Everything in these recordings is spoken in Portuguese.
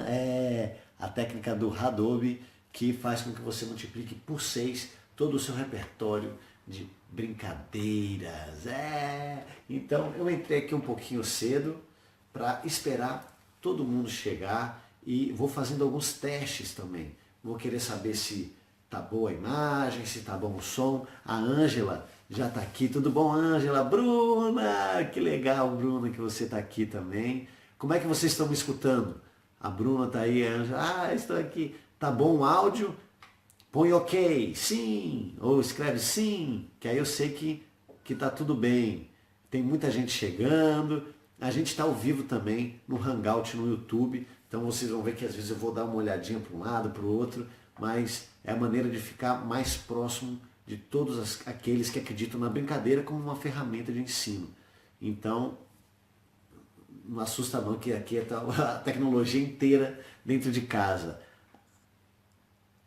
É a técnica do Hadoubi, que faz com que você multiplique por 6 todo o seu repertório de brincadeiras. Então eu entrei aqui um pouquinho cedo para esperar todo mundo chegar e vou fazendo alguns testes também. Vou querer saber se tá boa a imagem, se tá bom o som. A Ângela já tá aqui. Tudo bom, Ângela? Bruna, que legal, Bruna, que você tá aqui também. Como é que vocês estão me escutando? A Bruna tá aí, a Ângela. Estou aqui. Tá bom o áudio? Põe ok, sim, ou escreve sim, que aí eu sei que tá tudo bem. Tem muita gente chegando, a gente está ao vivo também no Hangout no YouTube, então vocês vão ver que às vezes eu vou dar uma olhadinha para um lado, para o outro, mas é a maneira de ficar mais próximo de todos aqueles que acreditam na brincadeira como uma ferramenta de ensino. Então, não assusta não, que aqui está a tecnologia inteira dentro de casa.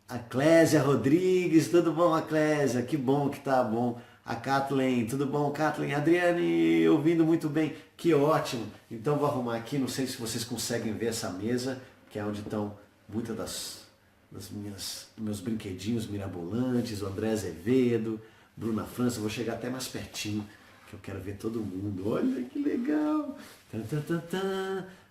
A Clésia Rodrigues, tudo bom, a Clésia? Que bom que tá bom. A Kathleen, tudo bom, Kathleen? Adriane, ouvindo muito bem, que ótimo. Então vou arrumar aqui, não sei se vocês conseguem ver essa mesa, que é onde estão muitas dos meus brinquedinhos mirabolantes, o André Azevedo, Bruna França, vou chegar até mais pertinho, que eu quero ver todo mundo. Olha que legal.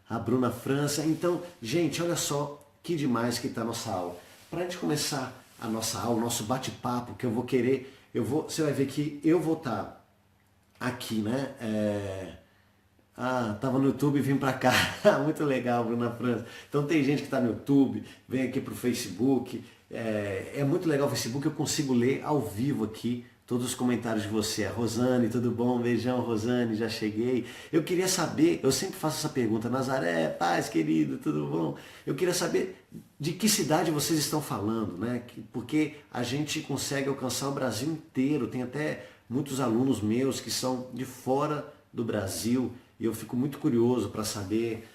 A Bruna França. Então, gente, olha só que demais que está a nossa aula. Para a gente começar a nossa aula, o nosso bate-papo, que você vai ver que eu vou estar aqui, né? Tava no YouTube e vim para cá. Muito legal, Bruna França. Então tem gente que está no YouTube, vem aqui para o Facebook. É muito legal o Facebook, eu consigo ler ao vivo aqui todos os comentários de você. A Rosane, tudo bom? Beijão, Rosane, já cheguei. Eu queria saber, eu sempre faço essa pergunta, Nazaré, paz, querido, tudo bom? Eu queria saber de que cidade vocês estão falando, né? Porque a gente consegue alcançar o Brasil inteiro. Tem até muitos alunos meus que são de fora do Brasil e eu fico muito curioso para saber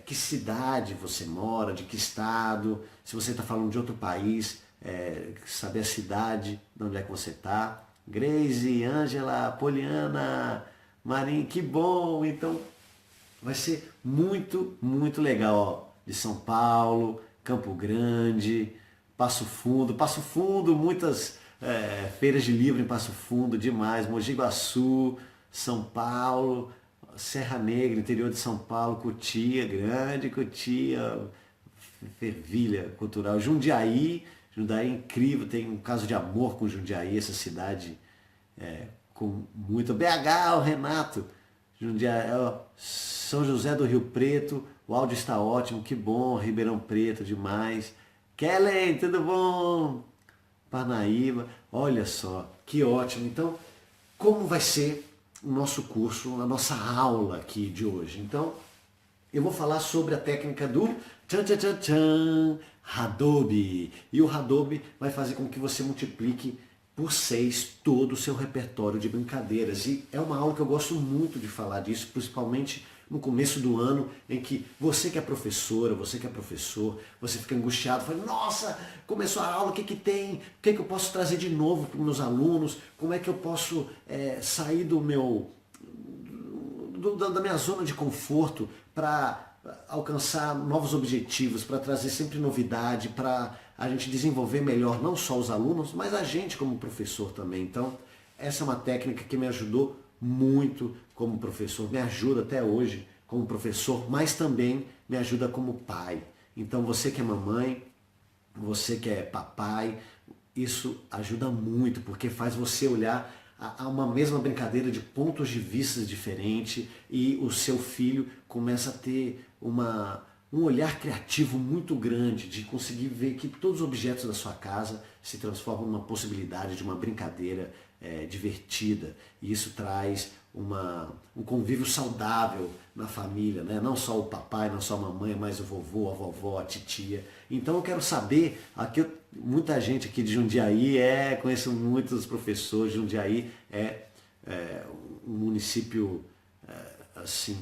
que cidade você mora, de que estado, se você está falando de outro país, saber a cidade, de onde é que você está. Grace, Ângela, Poliana, Marim, que bom! Então vai ser muito, muito legal, ó. De São Paulo, Campo Grande, Passo Fundo, muitas feiras de livro em Passo Fundo, demais, Mogi Guaçu, São Paulo, Serra Negra, interior de São Paulo, Cotia, grande Cotia, fervilha cultural, Jundiaí é incrível, tem um caso de amor com Jundiaí, essa cidade com muito... BH, o Renato, Jundiaí, São José do Rio Preto, o áudio está ótimo, que bom, Ribeirão Preto, demais. Kellen, tudo bom? Parnaíba, olha só, que ótimo. Então, como vai ser o nosso curso, a nossa aula aqui de hoje? Então, eu vou falar sobre a técnica do Hadoubi. E o Hadoubi vai fazer com que você multiplique por 6 todo o seu repertório de brincadeiras. E é uma aula que eu gosto muito de falar disso, principalmente no começo do ano, em que você que é professora, você que é professor, você fica angustiado, fala, nossa, começou a aula, o que que tem? O que que eu posso trazer de novo para os meus alunos? Como é que eu posso sair da minha zona de conforto para alcançar novos objetivos, para trazer sempre novidade, para a gente desenvolver melhor não só os alunos, mas a gente como professor também. Então, essa é uma técnica que me ajudou muito como professor, me ajuda até hoje como professor, mas também me ajuda como pai. Então, você que é mamãe, você que é papai, isso ajuda muito, porque faz você olhar a uma mesma brincadeira de pontos de vista diferentes e o seu filho começa a ter um olhar criativo muito grande de conseguir ver que todos os objetos da sua casa se transformam numa possibilidade de uma brincadeira divertida. E isso traz um convívio saudável na família, né? Não só o papai, não só a mamãe, mas o vovô, a vovó, a titia. Então eu quero saber, muita gente aqui de Jundiaí, conheço muitos professores, Jundiaí é um município assim,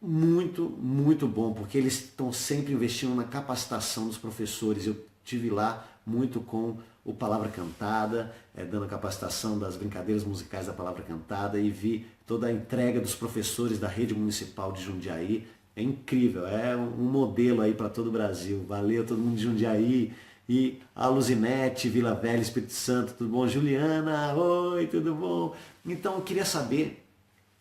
muito, muito bom, porque eles estão sempre investindo na capacitação dos professores. Eu tive lá muito com o Palavra Cantada, dando a capacitação das brincadeiras musicais da Palavra Cantada, e vi toda a entrega dos professores da rede municipal de Jundiaí, é incrível, é um modelo aí para todo o Brasil. Valeu todo mundo de Jundiaí e a Luzinete, Vila Velha, Espírito Santo, tudo bom? Juliana, oi, tudo bom? Então eu queria saber,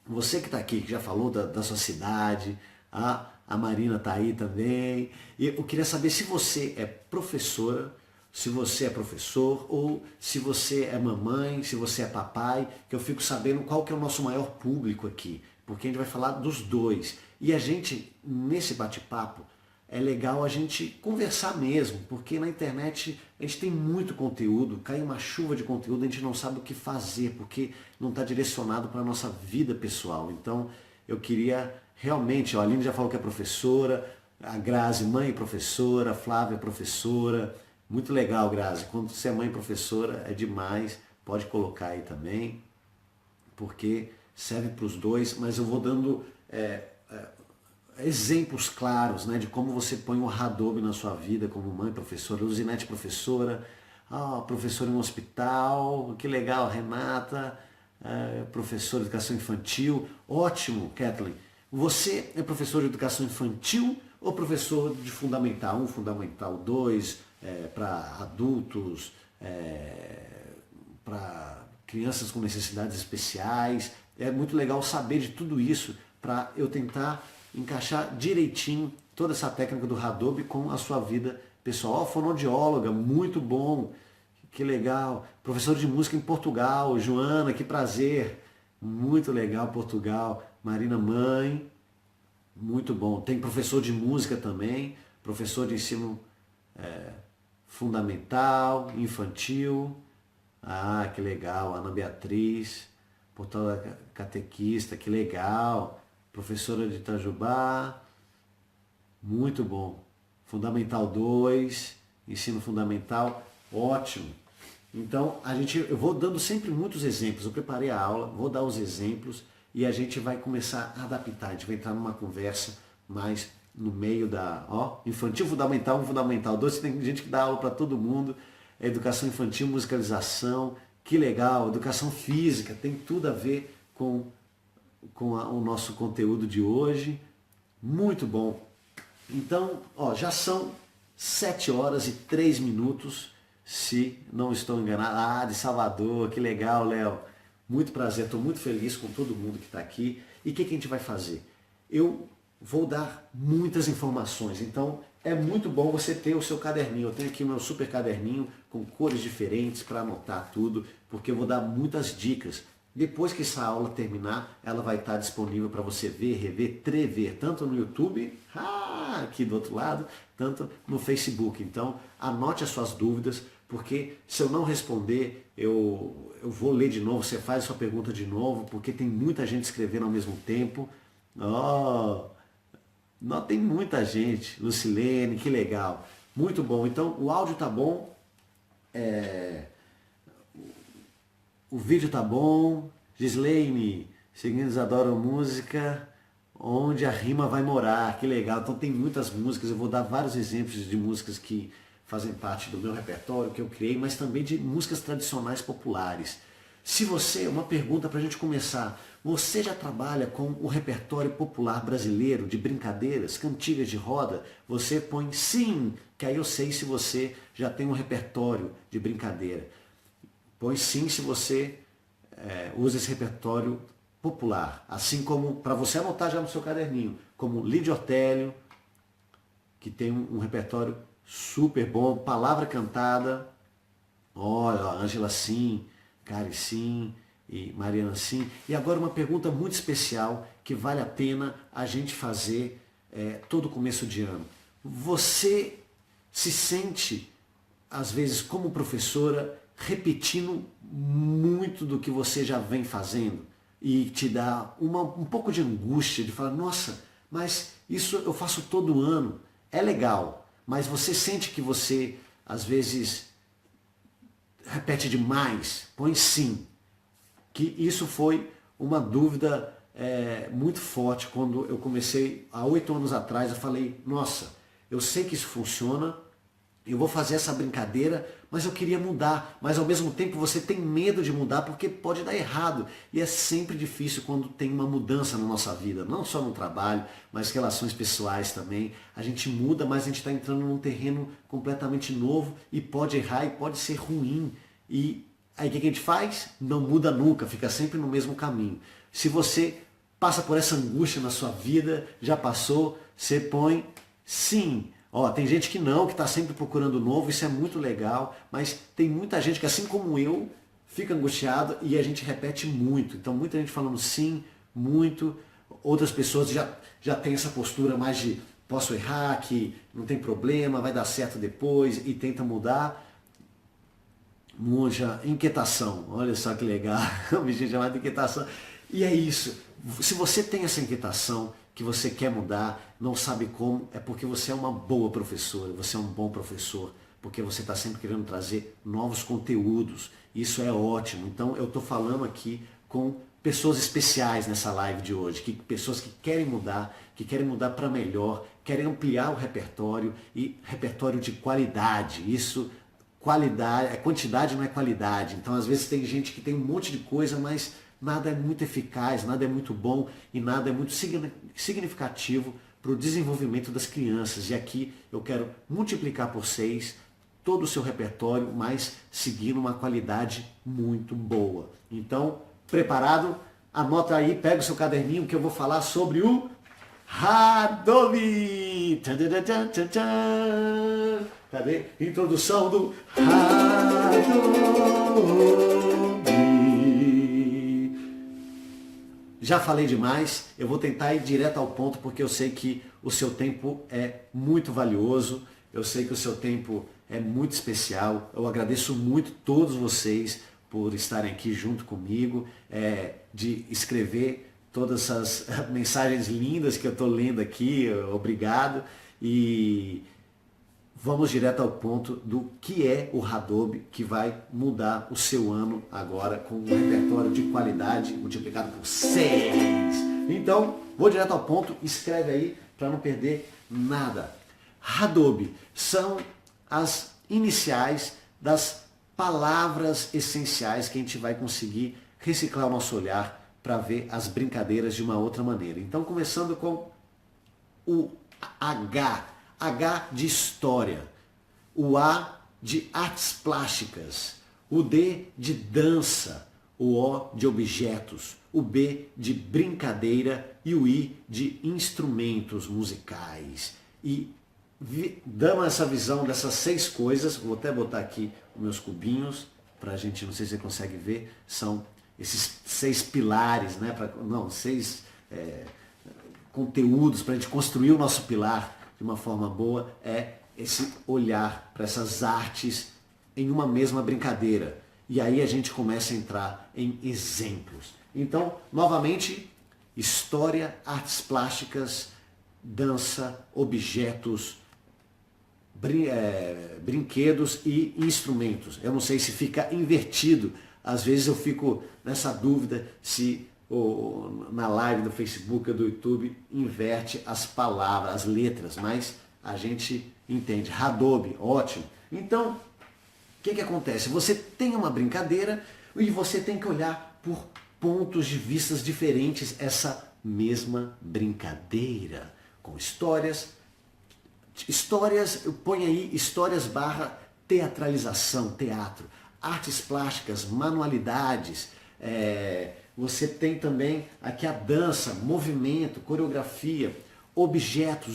você que está aqui, que já falou da sua cidade, a Marina está aí também, e eu queria saber se você é professora, se você é professor, ou se você é mamãe, se você é papai, que eu fico sabendo qual que é o nosso maior público aqui, porque a gente vai falar dos dois. E a gente, nesse bate-papo, é legal a gente conversar mesmo, porque na internet a gente tem muito conteúdo, cai uma chuva de conteúdo, a gente não sabe o que fazer, porque não está direcionado para a nossa vida pessoal. Então eu queria realmente, a Aline já falou que é professora, a Grazi, mãe professora, a Flávia é professora, muito legal, Grazi, quando você é mãe professora é demais, pode colocar aí também, porque serve para os dois, mas eu vou dando exemplos claros, né, de como você põe o Hadoop na sua vida como mãe, professora, Luzinete professora, professora em um hospital, que legal, Renata, professora de educação infantil, ótimo, Kathleen. Você é professor de educação infantil ou professor de Fundamental 1, Fundamental 2, para adultos, para crianças com necessidades especiais? É muito legal saber de tudo isso para eu tentar encaixar direitinho toda essa técnica do Hadoop com a sua vida pessoal. Fonoaudióloga, muito bom, que legal. Professor de música em Portugal, Joana, que prazer. Muito legal, Portugal. Marina, mãe, muito bom. Tem professor de música também, professor de ensino fundamental, infantil. Ah, que legal. Ana Beatriz, portal da catequista, que legal. Professora de Itajubá, muito bom. Fundamental 2, ensino fundamental, ótimo. Então, eu vou dando sempre muitos exemplos. Eu preparei a aula, vou dar os exemplos e a gente vai começar a adaptar. A gente vai entrar numa conversa mais no meio da infantil, fundamental 1, fundamental 2. Tem gente que dá aula para todo mundo. Educação infantil, musicalização, que legal. Educação física, tem tudo a ver com o nosso conteúdo de hoje. Muito bom. Então, já são 7 horas e 3 minutos, se não estou enganado. De Salvador, que legal, Léo. Muito prazer, estou muito feliz com todo mundo que está aqui. E o que a gente vai fazer? Eu vou dar muitas informações, então é muito bom você ter o seu caderninho. Eu tenho aqui o meu super caderninho com cores diferentes para anotar tudo, porque eu vou dar muitas dicas. Depois que essa aula terminar, ela vai estar disponível para você ver, rever, trever, tanto no YouTube, aqui do outro lado, tanto no Facebook. Então, anote as suas dúvidas, porque se eu não responder, eu vou ler de novo, você faz a sua pergunta de novo, porque tem muita gente escrevendo ao mesmo tempo. Não, tem muita gente. Lucilene, que legal. Muito bom. Então, o áudio tá bom. O vídeo tá bom. Gislaine, seguintes adoram música onde a rima vai morar. Que legal. Então tem muitas músicas. Eu vou dar vários exemplos de músicas que fazem parte do meu repertório, que eu criei, mas também de músicas tradicionais populares. Se você, uma pergunta para a gente começar, você já trabalha com o repertório popular brasileiro de brincadeiras, cantigas de roda? Você põe sim, que aí eu sei se você já tem um repertório de brincadeira. Põe sim se você usa esse repertório popular, assim como, para você anotar já no seu caderninho, como Lídia Ortélio, que tem um repertório super bom, palavra cantada, olha, Ângela sim, Cari sim, e Mariana sim. E agora uma pergunta muito especial que vale a pena a gente fazer todo começo de ano. Você se sente, às vezes, como professora, repetindo muito do que você já vem fazendo e te dá um pouco de angústia de falar, nossa, mas isso eu faço todo ano, é legal, mas você sente que você, às vezes, repete demais? Põe sim. Que isso foi uma dúvida muito forte quando eu comecei, há 8 anos atrás, eu falei, nossa, eu sei que isso funciona, eu vou fazer essa brincadeira, mas eu queria mudar. Mas ao mesmo tempo você tem medo de mudar porque pode dar errado. E é sempre difícil quando tem uma mudança na nossa vida, não só no trabalho, mas relações pessoais também. A gente muda, mas a gente está entrando num terreno completamente novo e pode errar e pode ser ruim. E aí o que a gente faz? Não muda nunca, fica sempre no mesmo caminho. Se você passa por essa angústia na sua vida, já passou, você põe sim. Ó, tem gente que não, que está sempre procurando novo, isso é muito legal, mas tem muita gente que, assim como eu, fica angustiado e a gente repete muito. Então, muita gente falando sim, muito, outras pessoas já têm essa postura mais de posso errar, que não tem problema, vai dar certo depois e tenta mudar. Muita inquietação, olha só que legal, o bichinho chamado de inquietação. E é isso, se você tem essa inquietação, que você quer mudar, não sabe como, é porque você é uma boa professora, você é um bom professor, porque você está sempre querendo trazer novos conteúdos. Isso é ótimo. Então eu estou falando aqui com pessoas especiais nessa live de hoje, pessoas que querem mudar para melhor, querem ampliar o repertório e repertório de qualidade. Isso, qualidade, quantidade não é qualidade. Então às vezes tem gente que tem um monte de coisa, mas nada é muito eficaz, nada é muito bom e nada é muito significativo para o desenvolvimento das crianças. E aqui eu quero multiplicar por 6 todo o seu repertório, mas seguindo uma qualidade muito boa. Então, preparado? Anota aí, pega o seu caderninho que eu vou falar sobre o Hadobi. Cadê? Introdução do Hadobi. Já falei demais, eu vou tentar ir direto ao ponto porque eu sei que o seu tempo é muito valioso, eu sei que o seu tempo é muito especial. Eu agradeço muito todos vocês por estarem aqui junto comigo, de escrever todas essas mensagens lindas que eu estou lendo aqui, obrigado. E vamos direto ao ponto do que é o Hadobi, que vai mudar o seu ano agora com um repertório de qualidade multiplicado por 6. Então, vou direto ao ponto, escreve aí para não perder nada. Hadobi são as iniciais das palavras essenciais que a gente vai conseguir reciclar o nosso olhar para ver as brincadeiras de uma outra maneira. Então, começando com o H. H de história, o A de artes plásticas, o D de dança, o O de objetos, o B de brincadeira e o I de instrumentos musicais. E dando essa visão dessas 6 coisas, vou até botar aqui os meus cubinhos, para a gente, não sei se você consegue ver, são esses 6 pilares, né? 6 conteúdos para a gente construir o nosso pilar de uma forma boa, é esse olhar para essas artes em uma mesma brincadeira. E aí a gente começa a entrar em exemplos. Então, novamente, história, artes plásticas, dança, objetos, brinquedos e instrumentos. Eu não sei se fica invertido. Às vezes eu fico nessa dúvida se na live do Facebook ou do YouTube inverte as palavras, as letras, mas a gente entende. Hadobi, ótimo. Então, o que acontece? Você tem uma brincadeira e você tem que olhar por pontos de vistas diferentes essa mesma brincadeira, com histórias, põe aí histórias / teatralização, teatro, artes plásticas, manualidades, você tem também aqui a dança, movimento, coreografia, objetos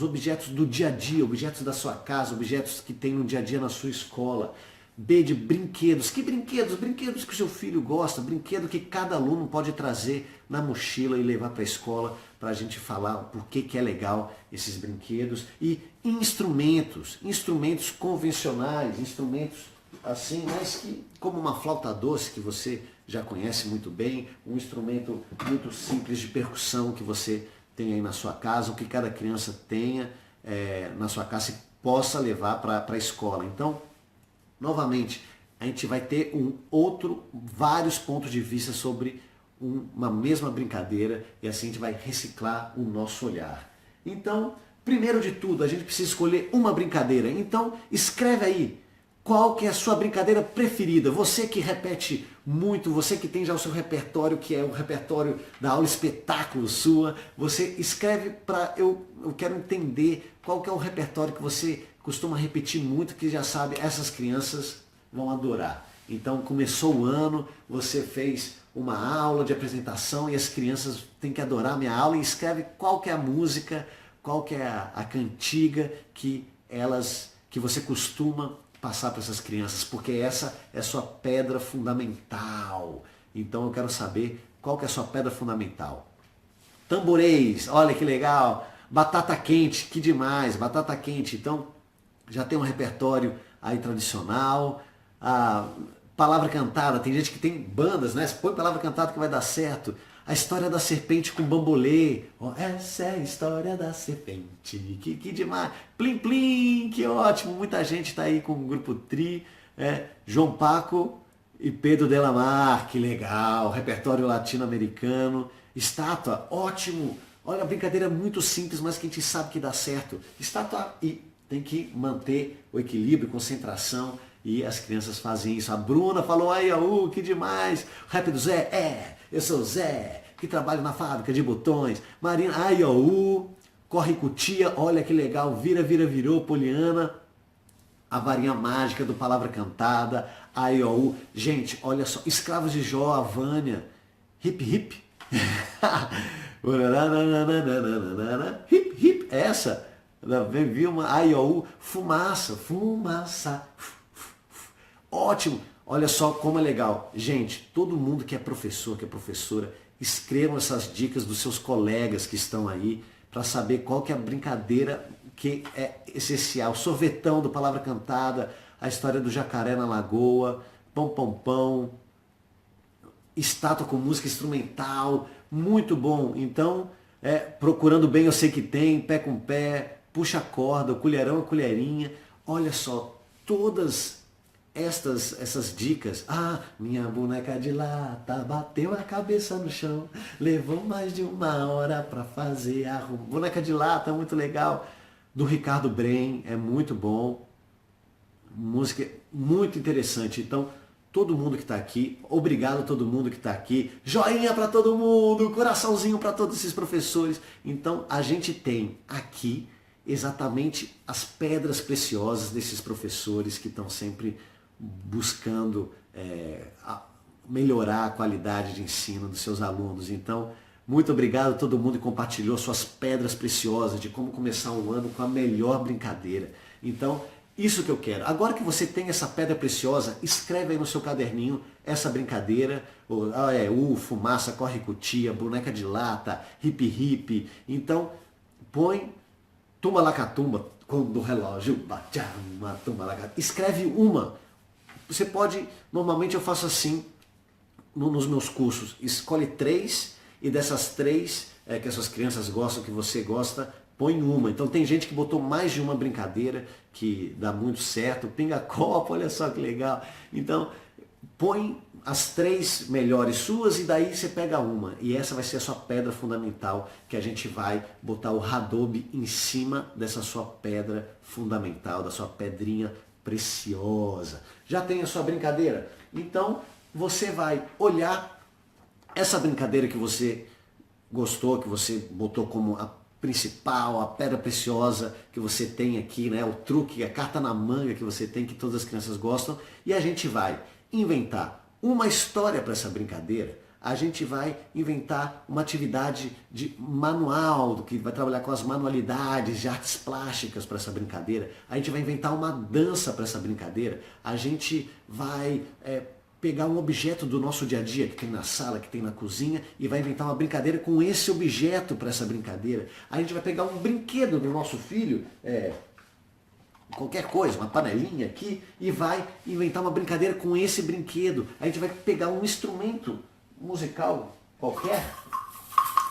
do dia a dia, objetos da sua casa, objetos que tem no dia a dia na sua escola. B de brinquedos. Que brinquedos? Brinquedos que o seu filho gosta, brinquedo que cada aluno pode trazer na mochila e levar para a escola para a gente falar por que é legal esses brinquedos. E instrumentos convencionais, instrumentos assim, mas que, como uma flauta doce que você já conhece muito bem, um instrumento muito simples de percussão que você tem aí na sua casa, o que cada criança tenha na sua casa e possa levar para a escola. Então, novamente, a gente vai ter vários pontos de vista sobre uma mesma brincadeira e assim a gente vai reciclar o nosso olhar. Então, primeiro de tudo, a gente precisa escolher uma brincadeira. Então, escreve aí qual que é a sua brincadeira preferida. Você que repete muito, você que tem já o seu repertório, que é o repertório da aula espetáculo sua, você escreve para eu quero entender qual que é o repertório que você costuma repetir muito, que já sabe, essas crianças vão adorar. Então, começou o ano, você fez uma aula de apresentação e as crianças têm que adorar a minha aula, e escreve qual que é a música, qual que é a cantiga que você costuma passar para essas crianças, porque essa é a sua pedra fundamental. Então eu quero saber qual que é a sua pedra fundamental. Tamborês, olha que legal. Batata quente, que demais, batata quente. Então já tem um repertório aí tradicional. A palavra cantada, tem gente que tem bandas, né? Põe palavra cantada que vai dar certo. A história da serpente com bambolê. Oh, essa é a história da serpente. Que demais. Plim Plim, que ótimo. Muita gente está aí com o grupo Tri. João Paco e Pedro Delamar, que legal. Repertório latino-americano. Estátua, ótimo. Olha, a brincadeira é muito simples, mas que a gente sabe que dá certo. Estátua, e tem que manter o equilíbrio, concentração. E as crianças fazem isso. A Bruna falou, aí, que demais. O rap do Zé, eu sou o Zé, que trabalho na fábrica de botões. Marina, ai, corre cutia, olha que legal. Vira, virou, Poliana. A varinha mágica do Palavra Cantada. Ai, gente, olha só. Escravos de Jó, a Vânia. Hip, hip. Hip, hip. Essa. Viu uma, ai, fumaça. Ótimo! Olha só como é legal. Gente, todo mundo que é professor, que é professora, escrevam essas dicas dos seus colegas que estão aí para saber qual que é a brincadeira que é essencial. Sorvetão do Palavra Cantada, a história do jacaré na lagoa, pão, pão, pão, estátua com música instrumental, muito bom. Então, procurando bem eu sei que tem, pé com pé, puxa a corda, o colherão a colherinha. Olha só, todas essas dicas. Minha boneca de lata bateu a cabeça no chão, levou mais de 1 hora para fazer arrumo. Boneca de lata, muito legal. Do Ricardo Brem, é muito bom. Música muito interessante. Então, todo mundo que está aqui, obrigado a todo mundo que está aqui. Joinha para todo mundo, coraçãozinho para todos esses professores. Então, a gente tem aqui exatamente as pedras preciosas desses professores que estão sempre buscando melhorar a qualidade de ensino dos seus alunos. Então, muito obrigado a todo mundo que compartilhou suas pedras preciosas de como começar um ano com a melhor brincadeira. Então, isso que eu quero. Agora que você tem essa pedra preciosa, escreve aí no seu caderninho essa brincadeira. Fumaça, corre cutia, boneca de lata, hip hip. Então, põe tumba lacatumba, quando o relógio bate uma tumba lacatumba. Escreve uma. Você pode, normalmente eu faço assim nos meus cursos, escolhe 3 e dessas 3 que essas crianças gostam, que você gosta, põe uma. Então tem gente que botou mais de uma brincadeira que dá muito certo, pinga-copo, olha só que legal. Então põe as 3 melhores suas e daí você pega uma. E essa vai ser a sua pedra fundamental, que a gente vai botar o Hadobe em cima dessa sua pedra fundamental, da sua pedrinha preciosa. Já tem a sua brincadeira? Então você vai olhar essa brincadeira que você gostou, que você botou como a principal, a pedra preciosa que você tem aqui, né? O truque, a carta na manga que você tem, que todas as crianças gostam, e a gente vai inventar uma história para essa brincadeira. A gente vai inventar uma atividade de manual, que vai trabalhar com as manualidades de artes plásticas para essa brincadeira. A gente vai inventar uma dança para essa brincadeira. A gente vai pegar um objeto do nosso dia a dia, que tem na sala, que tem na cozinha, e vai inventar uma brincadeira com esse objeto para essa brincadeira. A gente vai pegar um brinquedo do nosso filho, qualquer coisa, uma panelinha aqui, e vai inventar uma brincadeira com esse brinquedo. A gente vai pegar um instrumento musical qualquer,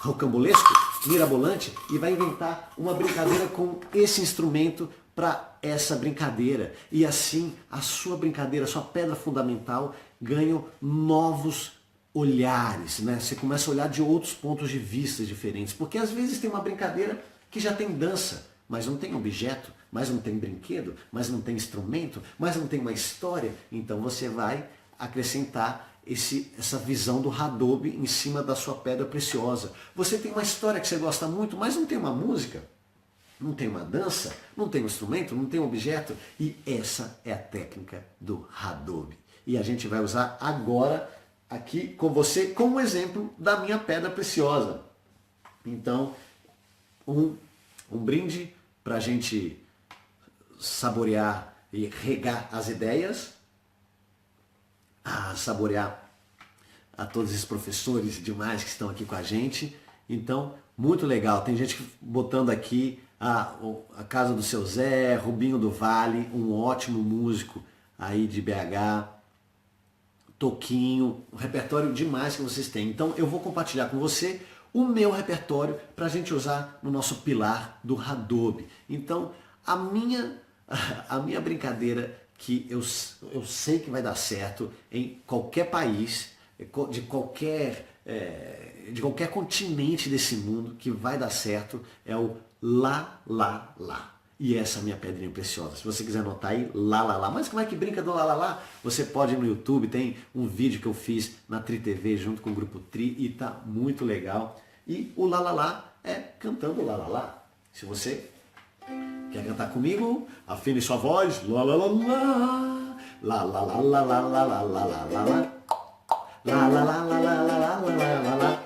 rocambolesco, mirabolante, e vai inventar uma brincadeira com esse instrumento para essa brincadeira. E assim, a sua brincadeira, a sua pedra fundamental, ganha novos olhares, né? Você começa a olhar de outros pontos de vista diferentes, porque às vezes tem uma brincadeira que já tem dança, mas não tem objeto, mas não tem brinquedo, mas não tem instrumento, mas não tem uma história. Então você vai acrescentar essa visão do Hadobe em cima da sua pedra preciosa. Você tem uma história que você gosta muito, mas não tem uma música, não tem uma dança, não tem um instrumento, não tem um objeto. E essa é a técnica do Hadobe. E a gente vai usar agora aqui com você como exemplo da minha pedra preciosa. Então, um brinde para a gente saborear e regar as ideias, saborear a todos esses professores demais que estão aqui com a gente. Então, muito legal. Tem gente botando aqui a casa do seu Zé, Rubinho do Vale, um ótimo músico aí de BH, Toquinho, um repertório demais que vocês têm. Então, eu vou compartilhar com você o meu repertório para a gente usar no nosso pilar do Hadobe. Então, a minha brincadeira que eu sei que vai dar certo em qualquer país, de qualquer continente desse mundo, que vai dar certo, é o lá, lá, lá. E essa é a minha pedrinha preciosa. Se você quiser anotar aí, lá, lá, lá. Mas como é que brinca do lá, lá, lá? Você pode ir no YouTube, tem um vídeo que eu fiz na Tri TV junto com o Grupo Tri e tá muito legal. E o lá, lá, lá é cantando lá, lá, lá. Se você quer cantar comigo, afine sua voz. Lá, lá, lá, lá. Lá, lá, lá, lá, lá, lá, lá, lá, lá, lá, lá. Lá, lá, lá, lá, lá, lá, lá, lá, lá, lá.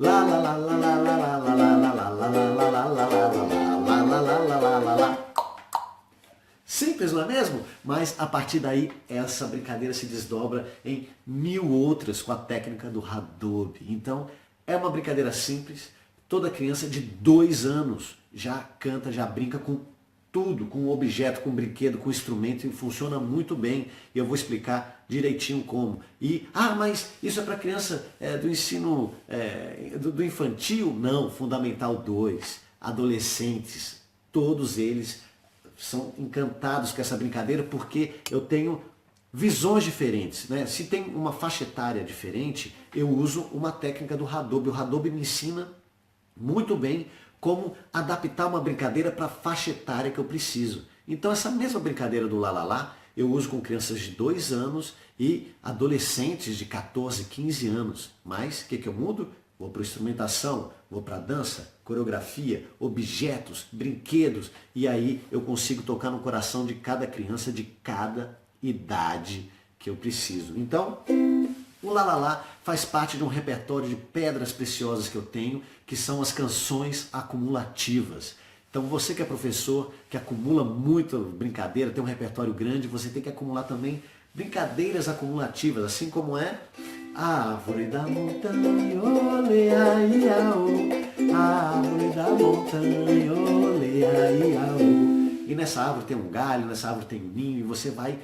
Lá, lá, lá, lá, lá, lá, lá, lá, lá, lá, lá, lá, lá, lá, lá, lá. Simples, não é mesmo? Mas a partir daí, essa brincadeira se desdobra em 1000 outras com a técnica do Hadobe. Então, é uma brincadeira simples. Toda criança de 2 anos já canta, já brinca com tudo, com objeto, com brinquedo, com instrumento, e funciona muito bem. E eu vou explicar direitinho como. Mas isso é para criança do ensino do infantil? Não, Fundamental 2, adolescentes, todos eles são encantados com essa brincadeira porque eu tenho visões diferentes, né? Se tem uma faixa etária diferente, eu uso uma técnica do Hadobe. O Hadobe me ensina muito bem como adaptar uma brincadeira para a faixa etária que eu preciso. Então essa mesma brincadeira do lá, lá, lá, eu uso com crianças de 2 anos e adolescentes de 14, 15 anos. Mas o que eu mudo? Vou para instrumentação, vou para dança, coreografia, objetos, brinquedos. E aí eu consigo tocar no coração de cada criança, de cada idade que eu preciso. Então, o lá, lá, lá faz parte de um repertório de pedras preciosas que eu tenho, que são as canções acumulativas. Então você que é professor, que acumula muita brincadeira, tem um repertório grande, você tem que acumular também brincadeiras acumulativas, assim como é a árvore da montanha, ole, ai, aô, a árvore da montanha, ole, ai, aô. E nessa árvore tem um galho, nessa árvore tem um ninho, e você vai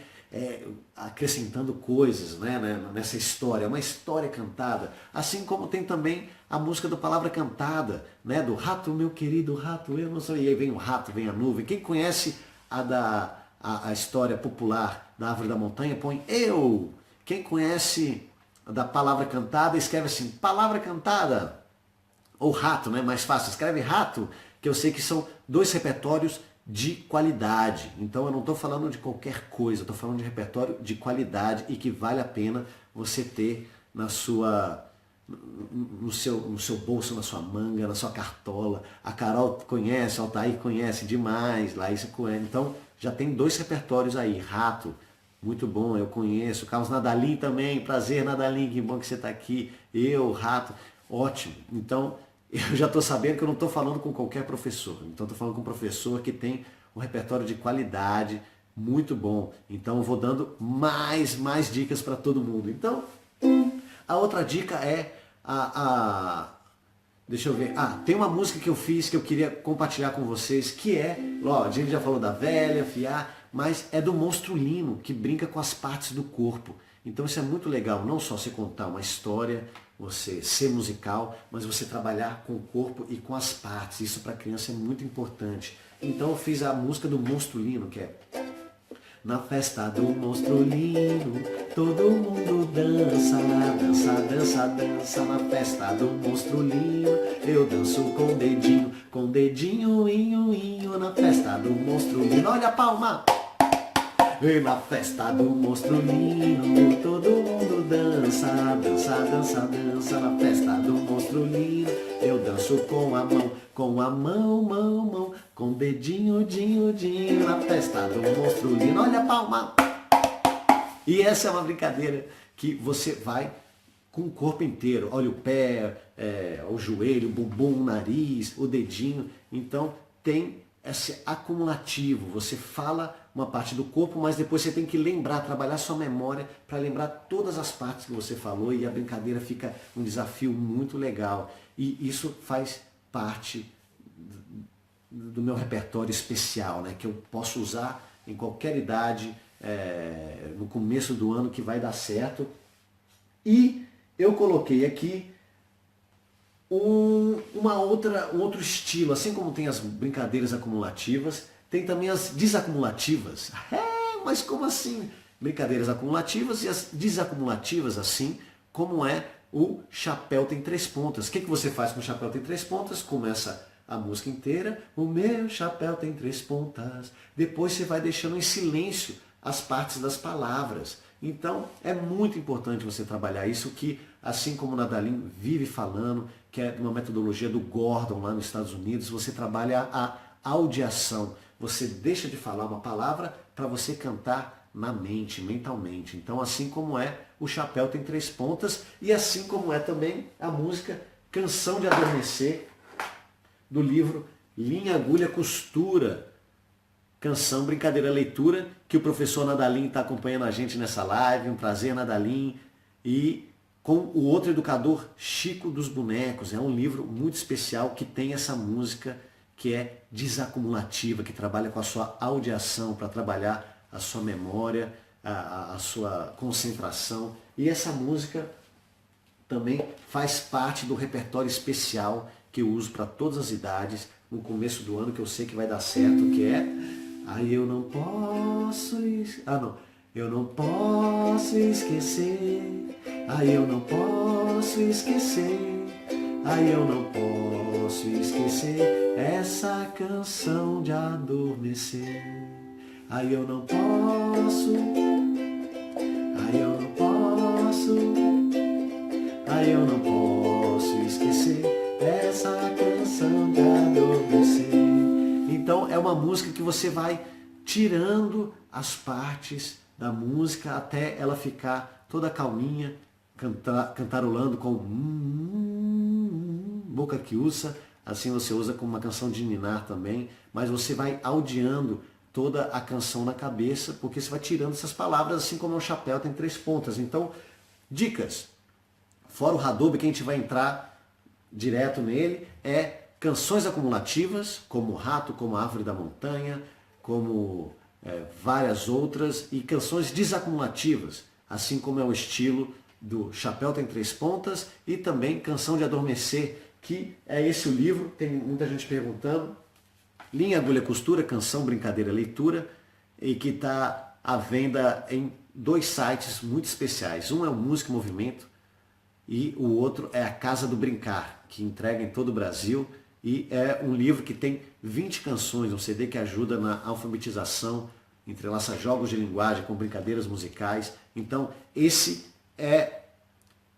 acrescentando coisas, né, nessa história, uma história cantada, assim como tem também a música do Palavra Cantada, né, do rato, meu querido rato, eu não sei, e aí vem o rato, vem a nuvem. Quem conhece a história popular da Árvore da Montanha, põe eu. Quem conhece da Palavra Cantada, escreve assim, Palavra Cantada, ou rato, né, mais fácil, escreve rato, que eu sei que são 2 repertórios de qualidade. Então eu não estou falando de qualquer coisa, eu estou falando de repertório de qualidade e que vale a pena você ter no seu bolso, na sua manga, na sua cartola. A Carol conhece, a Altair conhece demais, Laís conhece. Então já tem 2 repertórios aí. Rato, muito bom, eu conheço. Carlos Nadalim também, prazer Nadalim, que bom que você está aqui. Eu, Rato, ótimo. Então eu já estou sabendo que eu não estou falando com qualquer professor. Então estou falando com um professor que tem um repertório de qualidade muito bom. Então eu vou dando mais dicas para todo mundo. Então, a outra dica é deixa eu ver. Tem uma música que eu fiz que eu queria compartilhar com vocês, que é, a gente já falou da velha, fiar, mas é do Monstro Lino, que brinca com as partes do corpo. Então isso é muito legal, não só você contar uma história, você ser musical, mas você trabalhar com o corpo e com as partes. Isso para criança é muito importante. Então eu fiz a música do Monstro Lino, que é: na festa do Monstro Lino, todo mundo dança, dança, dança, dança. Na festa do Monstro Lino, eu danço com dedinho, inho, na festa do monstro lindo. Olha a palma! E na festa do monstro lindo, todo mundo dança, dança, dança, dança. Na festa do monstro lindo, eu danço com a mão, com dedinho, dinho, na festa do monstro lindo. Olha a palma! E essa é uma brincadeira que você vai com o corpo inteiro. Olha o pé, o joelho, o bumbum, o nariz, o dedinho. Então tem esse acumulativo. Você fala uma parte do corpo, mas depois você tem que lembrar, trabalhar sua memória para lembrar todas as partes que você falou, e a brincadeira fica um desafio muito legal. E isso faz parte do meu repertório especial, né? Que eu posso usar em qualquer idade, no começo do ano, que vai dar certo. E eu coloquei aqui um outro estilo, assim como tem as brincadeiras acumulativas, tem também as desacumulativas. Mas como assim? Brincadeiras acumulativas e as desacumulativas, assim como é o Chapéu Tem Três Pontas. O que você faz com o Chapéu Tem Três Pontas? Começa a música inteira, o meu chapéu tem três pontas. Depois você vai deixando em silêncio as partes das palavras. Então é muito importante você trabalhar isso, que assim como o Nadalim vive falando, que é uma metodologia do Gordon lá nos Estados Unidos, você trabalha a audiação. Você deixa de falar uma palavra para você cantar na mente, mentalmente. Então assim como é o Chapéu Tem Três Pontas, e assim como é também a música Canção de Adormecer, do livro Linha, Agulha, Costura. Canção, brincadeira, leitura, que o professor Nadalim está acompanhando a gente nessa live. Um prazer, Nadalim. E com o outro educador, Chico dos Bonecos. É um livro muito especial que tem essa música que é desacumulativa, que trabalha com a sua audiação para trabalhar a sua memória, a sua concentração. E essa música também faz parte do repertório especial que eu uso para todas as idades, no começo do ano, que eu sei que vai dar certo, que é... eu não posso... Eu não posso esquecer. Eu não posso esquecer. Eu não posso esquecer essa canção de adormecer. Eu não posso. Eu não posso. Eu não posso esquecer essa canção de adormecer. Então é uma música que você vai tirando as partes da música até ela ficar toda calminha, cantarolando com boca que usa. Assim você usa como uma canção de ninar também, mas você vai audiando toda a canção na cabeça, porque você vai tirando essas palavras, assim como o Chapéu Tem Três Pontas. Então, dicas. Fora o Hadoubi, que a gente vai entrar direto nele, é canções acumulativas, como o Rato, como a Árvore da Montanha, como várias outras, e canções desacumulativas, assim como é o estilo do Chapéu Tem Três Pontas, e também Canção de Adormecer, que é esse o livro. Tem muita gente perguntando. Linha, Agulha, Costura, Canção, Brincadeira, Leitura, e que está à venda em 2 sites muito especiais. Um é o Música e Movimento, e o outro é a Casa do Brincar, que entrega em todo o Brasil, e é um livro que tem 20 canções, um CD que ajuda na alfabetização, entrelaça jogos de linguagem com brincadeiras musicais. Então esse é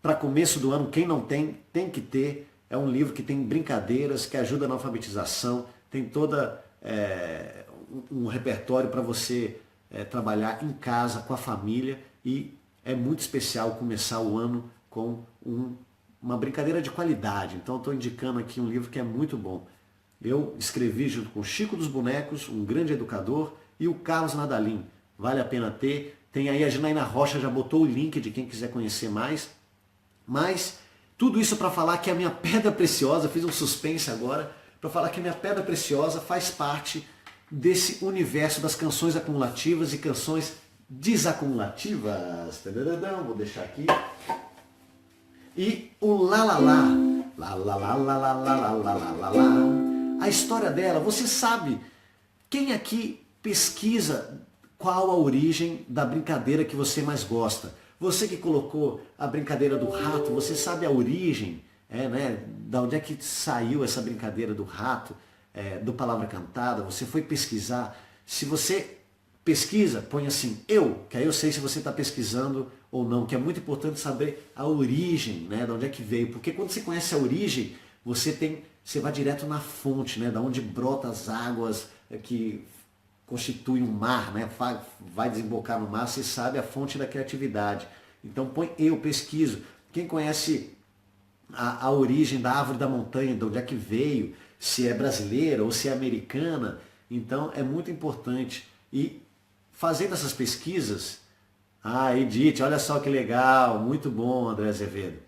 para começo do ano, quem não tem, tem que ter. É um livro que tem brincadeiras, que ajuda na alfabetização, tem toda um repertório para você trabalhar em casa, com a família, e é muito especial começar o ano com uma brincadeira de qualidade. Então estou indicando aqui um livro que é muito bom. Eu escrevi junto com o Chico dos Bonecos, um grande educador, e o Carlos Nadalim. Vale a pena ter. Tem aí a Janaína Rocha, já botou o link de quem quiser conhecer mais. Mas tudo isso para falar que a minha pedra preciosa, fiz um suspense agora, para falar que a minha pedra preciosa faz parte desse universo das canções acumulativas e canções desacumulativas. Vou deixar aqui. E o lá lá lá, lá lá lá lá lá lá lá lá lá lá. A história dela, você sabe, quem aqui pesquisa qual a origem da brincadeira que você mais gosta? Você que colocou a brincadeira do rato, você sabe a origem né? Da onde é que saiu essa brincadeira do rato, do palavra cantada? Você foi pesquisar. Se você pesquisa, põe assim, que aí eu sei se você está pesquisando ou não, que é muito importante saber a origem, né? De onde é que veio. Porque quando você conhece a origem, você vai direto na fonte, né? Da onde brota as águas que constituem um mar, né? Vai desembocar no mar, você sabe a fonte da criatividade. Então põe pesquiso. Quem conhece a origem da árvore da montanha, de onde é que veio, se é brasileira ou se é americana, então é muito importante. E fazendo essas pesquisas, Edith, olha só que legal, muito bom, André Azevedo.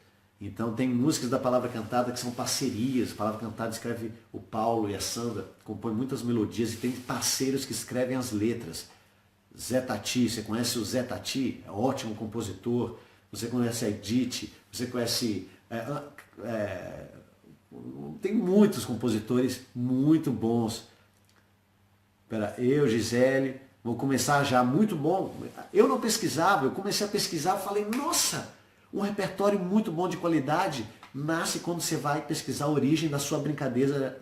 Então tem músicas da Palavra Cantada que são parcerias. A Palavra Cantada escreve o Paulo e a Sandra, compõem muitas melodias e tem parceiros que escrevem as letras. Zé Tati, você conhece o Zé Tati? É um ótimo compositor. Você conhece a Edith, você conhece... tem muitos compositores muito bons. Gisele, vou começar já, muito bom. Eu não pesquisava, eu comecei a pesquisar, falei, nossa, um repertório muito bom de qualidade nasce quando você vai pesquisar a origem da sua brincadeira,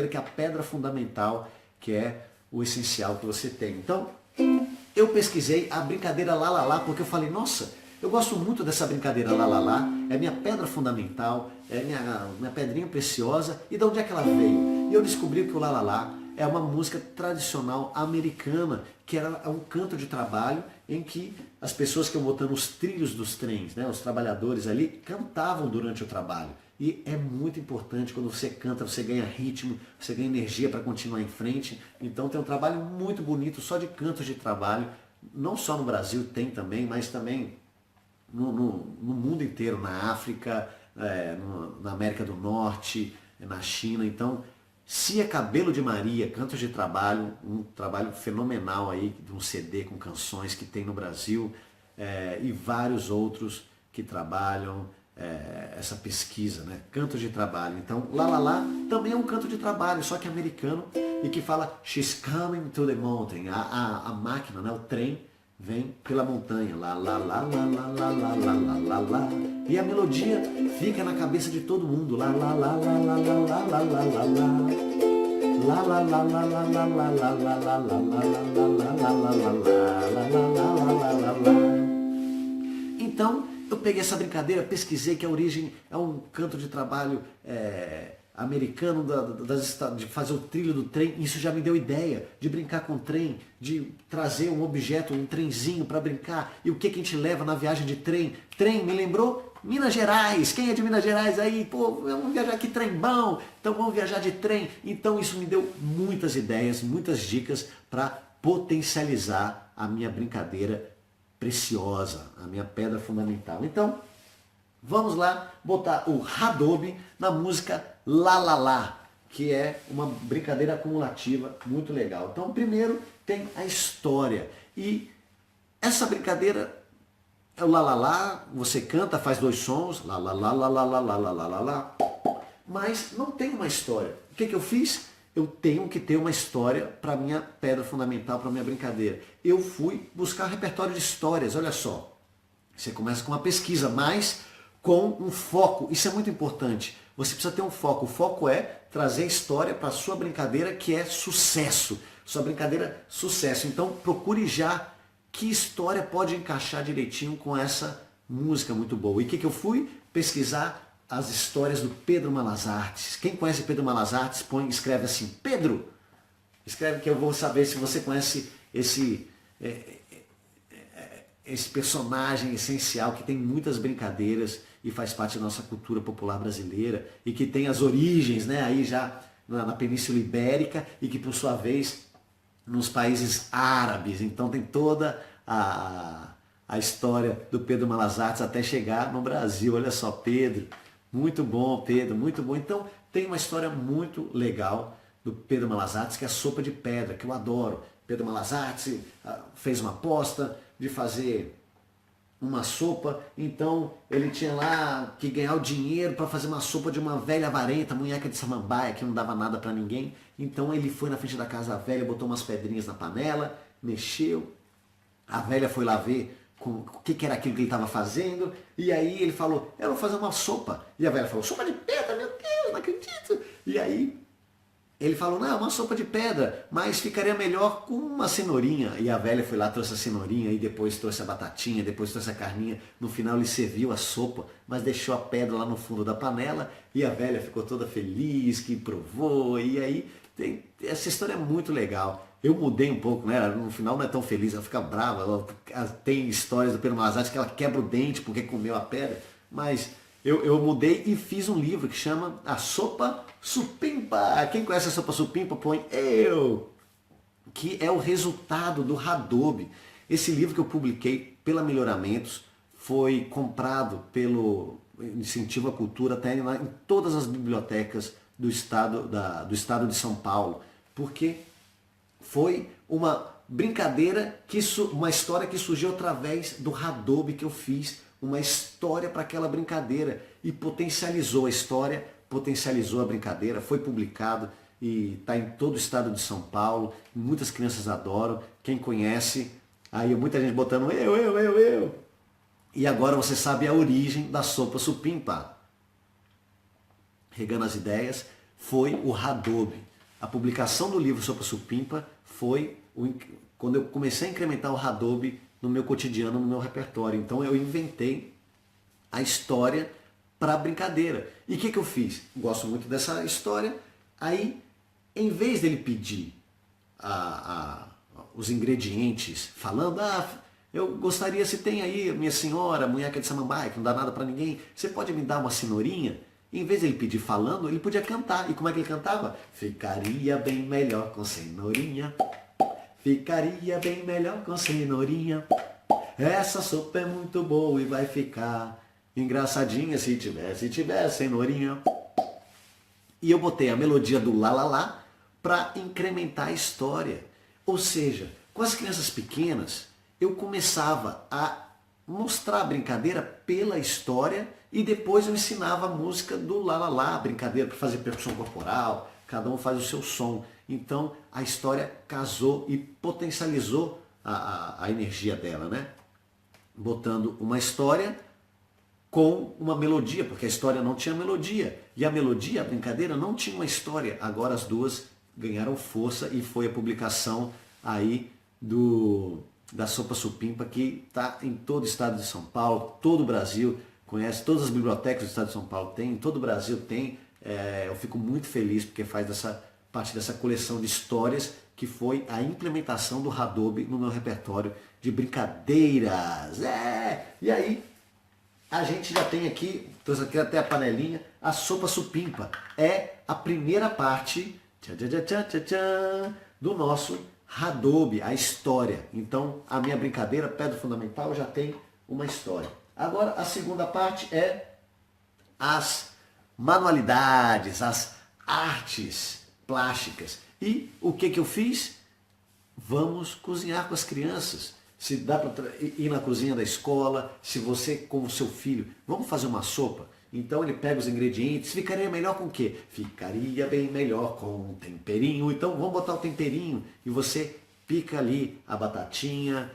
que é a pedra fundamental, que é o essencial que você tem. Então, eu pesquisei a brincadeira lá, lá, lá, porque eu falei, nossa, eu gosto muito dessa brincadeira lá, lá, lá, é minha pedra fundamental, é minha pedrinha preciosa, e de onde é que ela veio? E eu descobri que o lá, lá, lá é uma música tradicional americana, que era um canto de trabalho em que as pessoas que iam botando os trilhos dos trens, né, os trabalhadores ali, cantavam durante o trabalho. E é muito importante quando você canta, você ganha ritmo, você ganha energia para continuar em frente. Então tem um trabalho muito bonito só de cantos de trabalho, não só no Brasil tem também, mas também no mundo inteiro, na África, na América do Norte, na China. Então, Cia Cabelo de Maria, Cantos de Trabalho, um trabalho fenomenal aí, de um CD com canções que tem no Brasil, e vários outros que trabalham essa pesquisa, né? Cantos de Trabalho. Então, Lá Lá Lá também é um canto de trabalho, só que americano, e que fala She's coming to the mountain. A máquina, né? O trem vem pela montanha. Lá, lá, lá, lá, lá, lá, lá, lá, lá, lá, lá. E a melodia fica na cabeça de todo mundo. Lá, lá, lá, lá, lá, lá, lá, lá, lá, lá, lá. Lá, lá, lá, lá, lá, lá, lá, lá, lá, lá, lá, lá, lá, lá, lá. Então, eu peguei essa brincadeira, pesquisei que a origem é um canto de trabalho americano de fazer o trilho do trem. Isso já me deu ideia de brincar com o trem, de trazer um objeto, um trenzinho para brincar. E o que a gente leva na viagem de trem? Trem, me lembrou? Minas Gerais. Quem é de Minas Gerais aí? Pô, vamos viajar aqui, trem bom. Então vamos viajar de trem. Então isso me deu muitas ideias, muitas dicas para potencializar a minha brincadeira preciosa, a minha pedra fundamental. Então, vamos lá botar o Radobi na música Lá Lá Lá, que é uma brincadeira acumulativa muito legal. Então, primeiro tem a história. E essa brincadeira é o Lá Lá Lá, você canta, faz dois sons, Lá Lá Lá Lá Lá Lá Lá Lá Lá Lá Lá, mas não tem uma história. O que eu fiz? Eu tenho que ter uma história para a minha pedra fundamental, para a minha brincadeira. Eu fui buscar repertório de histórias, olha só. Você começa com uma pesquisa, mas com um foco. Isso é muito importante. Você precisa ter um foco. O foco é trazer história para a sua brincadeira, que é sucesso. Sua brincadeira, sucesso. Então procure já que história pode encaixar direitinho com essa música muito boa. E o que eu fui? Pesquisar as histórias do Pedro Malas Artes. Quem conhece Pedro Malas Artes, escreve assim, Pedro! Escreve que eu vou saber se você conhece esse personagem essencial que tem muitas brincadeiras e faz parte da nossa cultura popular brasileira e que tem as origens, né, aí já na Península Ibérica e que por sua vez nos países árabes. Então tem toda a história do Pedro Malas Artes até chegar no Brasil. Olha só, Pedro, muito bom, Pedro, muito bom. Então tem uma história muito legal do Pedro Malas Artes, que é a sopa de pedra, que eu adoro. Pedro Malas Artes fez uma aposta de fazer uma sopa, então ele tinha lá que ganhar o dinheiro para fazer uma sopa de uma velha avarenta, munheca de samambaia, que não dava nada para ninguém. Então ele foi na frente da casa da velha, botou umas pedrinhas na panela, mexeu, a velha foi lá ver o que era aquilo que ele estava fazendo. E aí ele falou, eu vou fazer uma sopa. E a velha falou, sopa de pedra, meu Deus, não acredito. E aí ele falou, não, uma sopa de pedra, mas ficaria melhor com uma cenourinha. E a velha foi lá, trouxe a cenourinha, e depois trouxe a batatinha, depois trouxe a carninha. No final ele serviu a sopa, mas deixou a pedra lá no fundo da panela. E a velha ficou toda feliz, que provou. E aí, essa história é muito legal. Eu mudei um pouco, né? No final não é tão feliz, ela fica brava. Tem histórias do Pedro Malazarte que ela quebra o dente porque comeu a pedra. Mas eu mudei e fiz um livro que chama A Sopa Supimpa. Quem conhece a Sopa Supimpa, põe eu. Que é o resultado do Hadobe. Esse livro que eu publiquei pela Melhoramentos foi comprado pelo Incentivo à Cultura, até em todas as bibliotecas do estado de São Paulo. Porque foi uma brincadeira, uma história que surgiu através do Hadobe que eu fiz, uma história para aquela brincadeira e potencializou a história, potencializou a brincadeira, foi publicado e está em todo o estado de São Paulo, muitas crianças adoram, quem conhece, aí muita gente botando eu. E agora você sabe a origem da Sopa Supimpa. Regando as ideias, foi o Hadobe. A publicação do livro Sopa Supimpa foi quando eu comecei a incrementar o Hadobe no meu cotidiano, no meu repertório. Então eu inventei a história para brincadeira. E o que eu fiz? Gosto muito dessa história. Aí, em vez dele pedir os ingredientes, falando, eu gostaria, se tem aí, minha senhora, munheca de samambaia, que não dá nada para ninguém, você pode me dar uma cenourinha? Em vez de ele pedir falando, ele podia cantar. E como é que ele cantava? Ficaria bem melhor com cenourinha. Ficaria bem melhor com cenourinha. Essa sopa é muito boa e vai ficar engraçadinha se tiver cenourinha. E eu botei a melodia do lá lá lá para incrementar a história. Ou seja, com as crianças pequenas, eu começava a mostrar a brincadeira pela história e depois eu ensinava a música do lá lá lá, brincadeira para fazer percussão corporal, cada um faz o seu som. Então a história casou e potencializou a energia dela, né? Botando uma história com uma melodia, porque a história não tinha melodia. E a melodia, a brincadeira, não tinha uma história. Agora as duas ganharam força e foi a publicação aí da Sopa Supimpa, que está em todo o estado de São Paulo, todo o Brasil conhece, todas as bibliotecas do estado de São Paulo tem, em todo o Brasil tem. Eu fico muito feliz porque faz parte dessa coleção de histórias que foi a implementação do Hadobe no meu repertório de brincadeiras. E aí, a gente já tem aqui, trouxe aqui até a panelinha, a Sopa Supimpa. É a primeira parte do nosso Hadobe, a história. Então, a minha brincadeira, pedra fundamental, já tem uma história. Agora, a segunda parte é as manualidades, as artes plásticas. E o que eu fiz? Vamos cozinhar com as crianças. Se dá para ir na cozinha da escola, se você com o seu filho, vamos fazer uma sopa? Então ele pega os ingredientes, ficaria melhor com o quê? Ficaria bem melhor com um temperinho. Então vamos botar o temperinho e você pica ali a batatinha,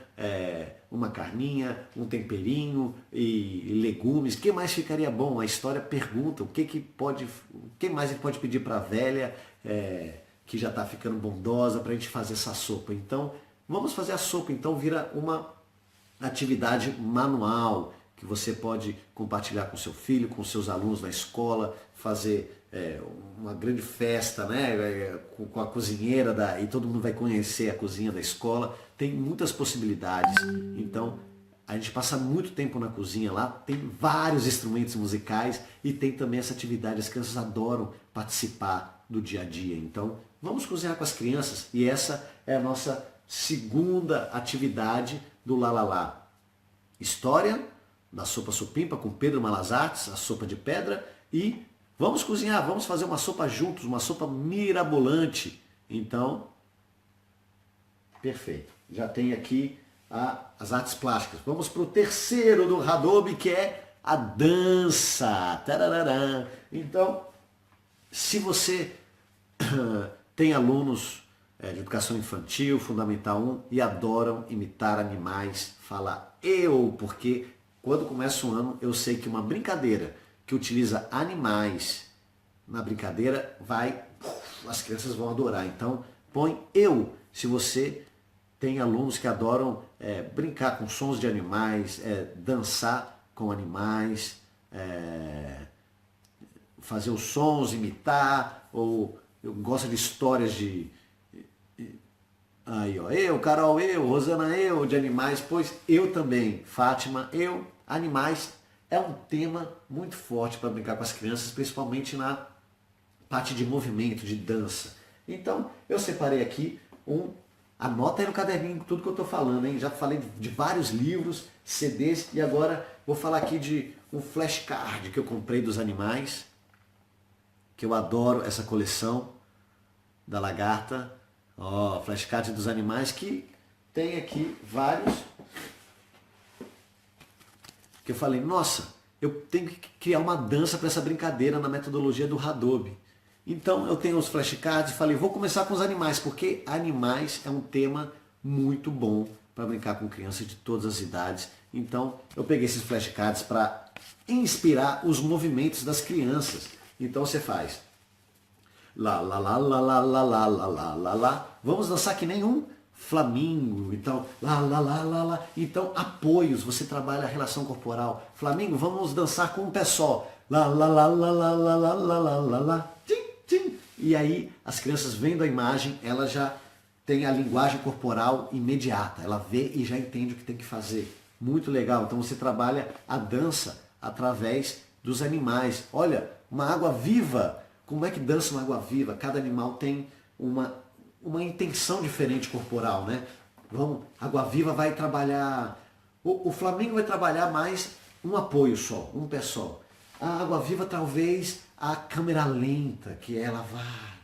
uma carninha, um temperinho e legumes. O que mais ficaria bom? A história pergunta o que mais ele pode pedir para a velha que já está ficando bondosa para a gente fazer essa sopa. Então vamos fazer a sopa. Então vira uma atividade manual que você pode compartilhar com seu filho, com seus alunos na escola, fazer uma grande festa, né, com a cozinheira e todo mundo vai conhecer a cozinha da escola. Tem muitas possibilidades. Então a gente passa muito tempo na cozinha lá, tem vários instrumentos musicais e tem também essa atividade. As crianças adoram participar do dia a dia. Então vamos cozinhar com as crianças e essa é a nossa segunda atividade do Lá Lá Lá. História da Sopa Supimpa com Pedro Malazarte, a sopa de pedra, e vamos cozinhar, vamos fazer uma sopa juntos, uma sopa mirabolante. Então, perfeito. Já tem aqui as artes plásticas. Vamos para o terceiro do Hadobe, que é a dança. Tarararã. Então, se você tem alunos de educação infantil, Fundamental 1, e adoram imitar animais. Fala eu, porque quando começa o ano eu sei que uma brincadeira que utiliza animais na brincadeira as crianças vão adorar. Então põe eu, se você tem alunos que adoram brincar com sons de animais, dançar com animais, fazer os sons, imitar, ou gosta de histórias de... Aí, ó, eu, Carol, eu, Rosana, eu, de animais, pois eu também, Fátima, eu, animais, é um tema muito forte para brincar com as crianças, principalmente na parte de movimento, de dança. Então, eu separei aqui anota aí no caderninho tudo que eu estou falando, hein? Já falei de vários livros, CDs, e agora vou falar aqui de um flashcard que eu comprei dos animais, que eu adoro essa coleção da Lagarta. Ó, flashcard dos animais, que tem aqui vários, que eu falei, nossa, eu tenho que criar uma dança para essa brincadeira na metodologia do Hadobe. Então eu tenho os flashcards e falei, vou começar com os animais, porque animais é um tema muito bom para brincar com crianças de todas as idades. Então eu peguei esses flashcards para inspirar os movimentos das crianças. Então você faz lá, lá, lá, lá, lá, lá, lá, lá, lá, lá, lá. Vamos dançar que nem um flamingo. Então, lá, lá, lá, lá, lá. Então, apoios, você trabalha a relação corporal. Flamingo, vamos dançar com um pé só. Lá, lá, lá, lá, lá, lá, lá, lá, lá, lá, lá. Tchim, tchim. E aí, as crianças vendo a imagem, ela já tem a linguagem corporal imediata. Ela vê e já entende o que tem que fazer. Muito legal. Então, você trabalha a dança através dos animais. Olha, uma água viva. Como é que dança uma água viva? Cada animal tem uma intenção diferente corporal, né? Água viva vai trabalhar... O Flamengo vai trabalhar mais um apoio só, um pé só. A água viva talvez a câmera lenta, que ela vai...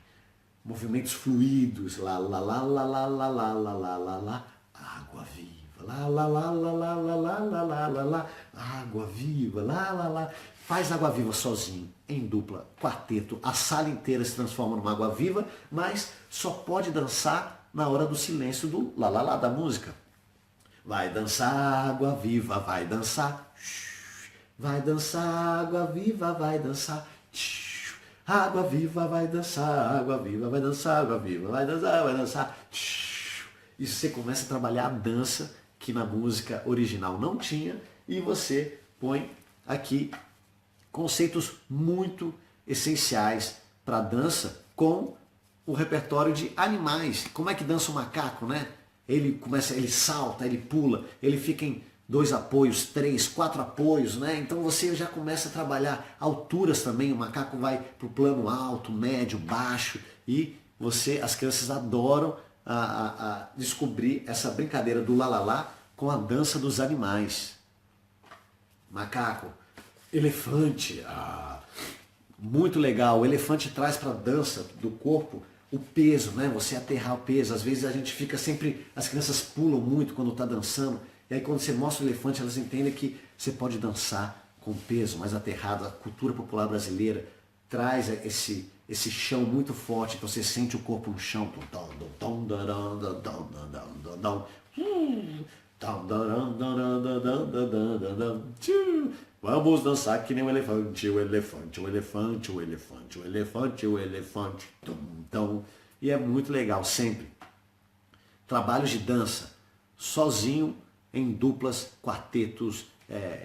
Movimentos fluidos, lá, lá, lá, lá, lá, lá, lá, lá, lá, lá, lá. Água viva, lá, lá, lá, lá, lá, lá, lá, lá, lá, lá, lá. Água viva, lá, lá, lá. Faz água viva sozinho, em dupla, quarteto, a sala inteira se transforma numa água viva, mas só pode dançar na hora do silêncio do lá, lá, lá da música. Vai dançar água viva, vai dançar, vai dançar água viva, vai dançar, água viva, vai dançar, água viva, vai dançar, água viva, vai dançar, vai dançar. E você começa a trabalhar a dança que na música original não tinha, e você põe aqui conceitos muito essenciais para a dança com o repertório de animais. Como é que dança o macaco, né? Ele salta, ele pula, ele fica em 2 apoios, 3, 4 apoios, né? Então você já começa a trabalhar alturas também. O macaco vai para o plano alto, médio, baixo, e as crianças adoram a descobrir essa brincadeira do lalala com a dança dos animais. Macaco, elefante, muito legal. O elefante traz para a dança do corpo o peso, né? Você aterrar o peso. Às vezes a gente fica sempre, as crianças pulam muito quando está dançando, e aí quando você mostra o elefante, elas entendem que você pode dançar com peso, mais aterrado. A cultura popular brasileira traz esse chão muito forte, então você sente o corpo no chão. Vamos dançar que nem um elefante, o elefante, o elefante, o elefante, o elefante, o elefante. Então, e é muito legal sempre. Trabalhos de dança, sozinho, em duplas, quartetos,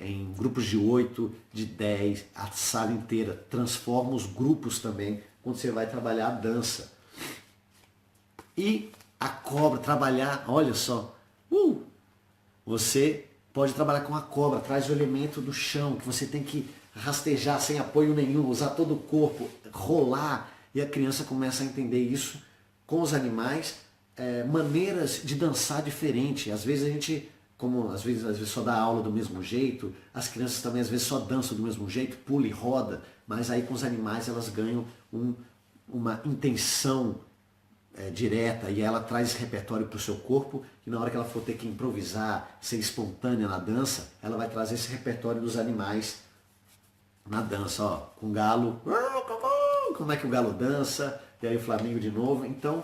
em grupos de 8, de 10, a sala inteira. Transforma os grupos também, quando você vai trabalhar a dança. E a cobra, trabalhar, olha só, você pode trabalhar com a cobra, traz o elemento do chão, que você tem que rastejar sem apoio nenhum, usar todo o corpo, rolar, e a criança começa a entender isso com os animais, maneiras de dançar diferente. Às vezes a gente, como às vezes só dá aula do mesmo jeito, as crianças também às vezes só dançam do mesmo jeito, pula e roda, mas aí com os animais elas ganham uma intenção direta, e ela traz esse repertório para o seu corpo, e na hora que ela for ter que improvisar, ser espontânea na dança, ela vai trazer esse repertório dos animais na dança, ó, com o galo, como é que o galo dança, e aí o Flamengo de novo. Então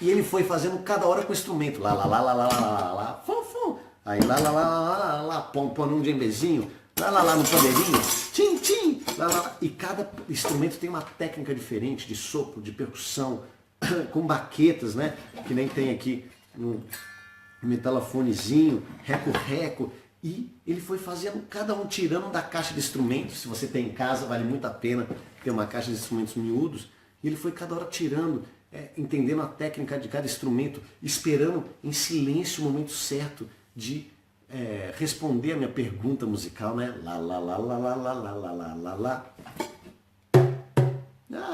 E ele foi fazendo cada hora com o instrumento. Lá, lá, lá, lá, lá, lá, lá, lá, fum, fum. Aí lá, lá, lá, lá, lá, lá, põe um djembezinho. Lá, lá, lá no pandeirinho. Tim, tim. Lá, lá, lá. E cada instrumento tem uma técnica diferente de sopro, de percussão, com baquetas, né? Que nem tem aqui um metalofonezinho, reco-reco. E ele foi fazendo, cada um tirando da caixa de instrumentos. Se você tem em casa, vale muito a pena ter uma caixa de instrumentos miúdos. E ele foi cada hora tirando, entendendo a técnica de cada instrumento, esperando em silêncio o momento certo de responder a minha pergunta musical, né? Lá, lá, lá, lá, lá, lá, lá, lá, lá, lá, lá.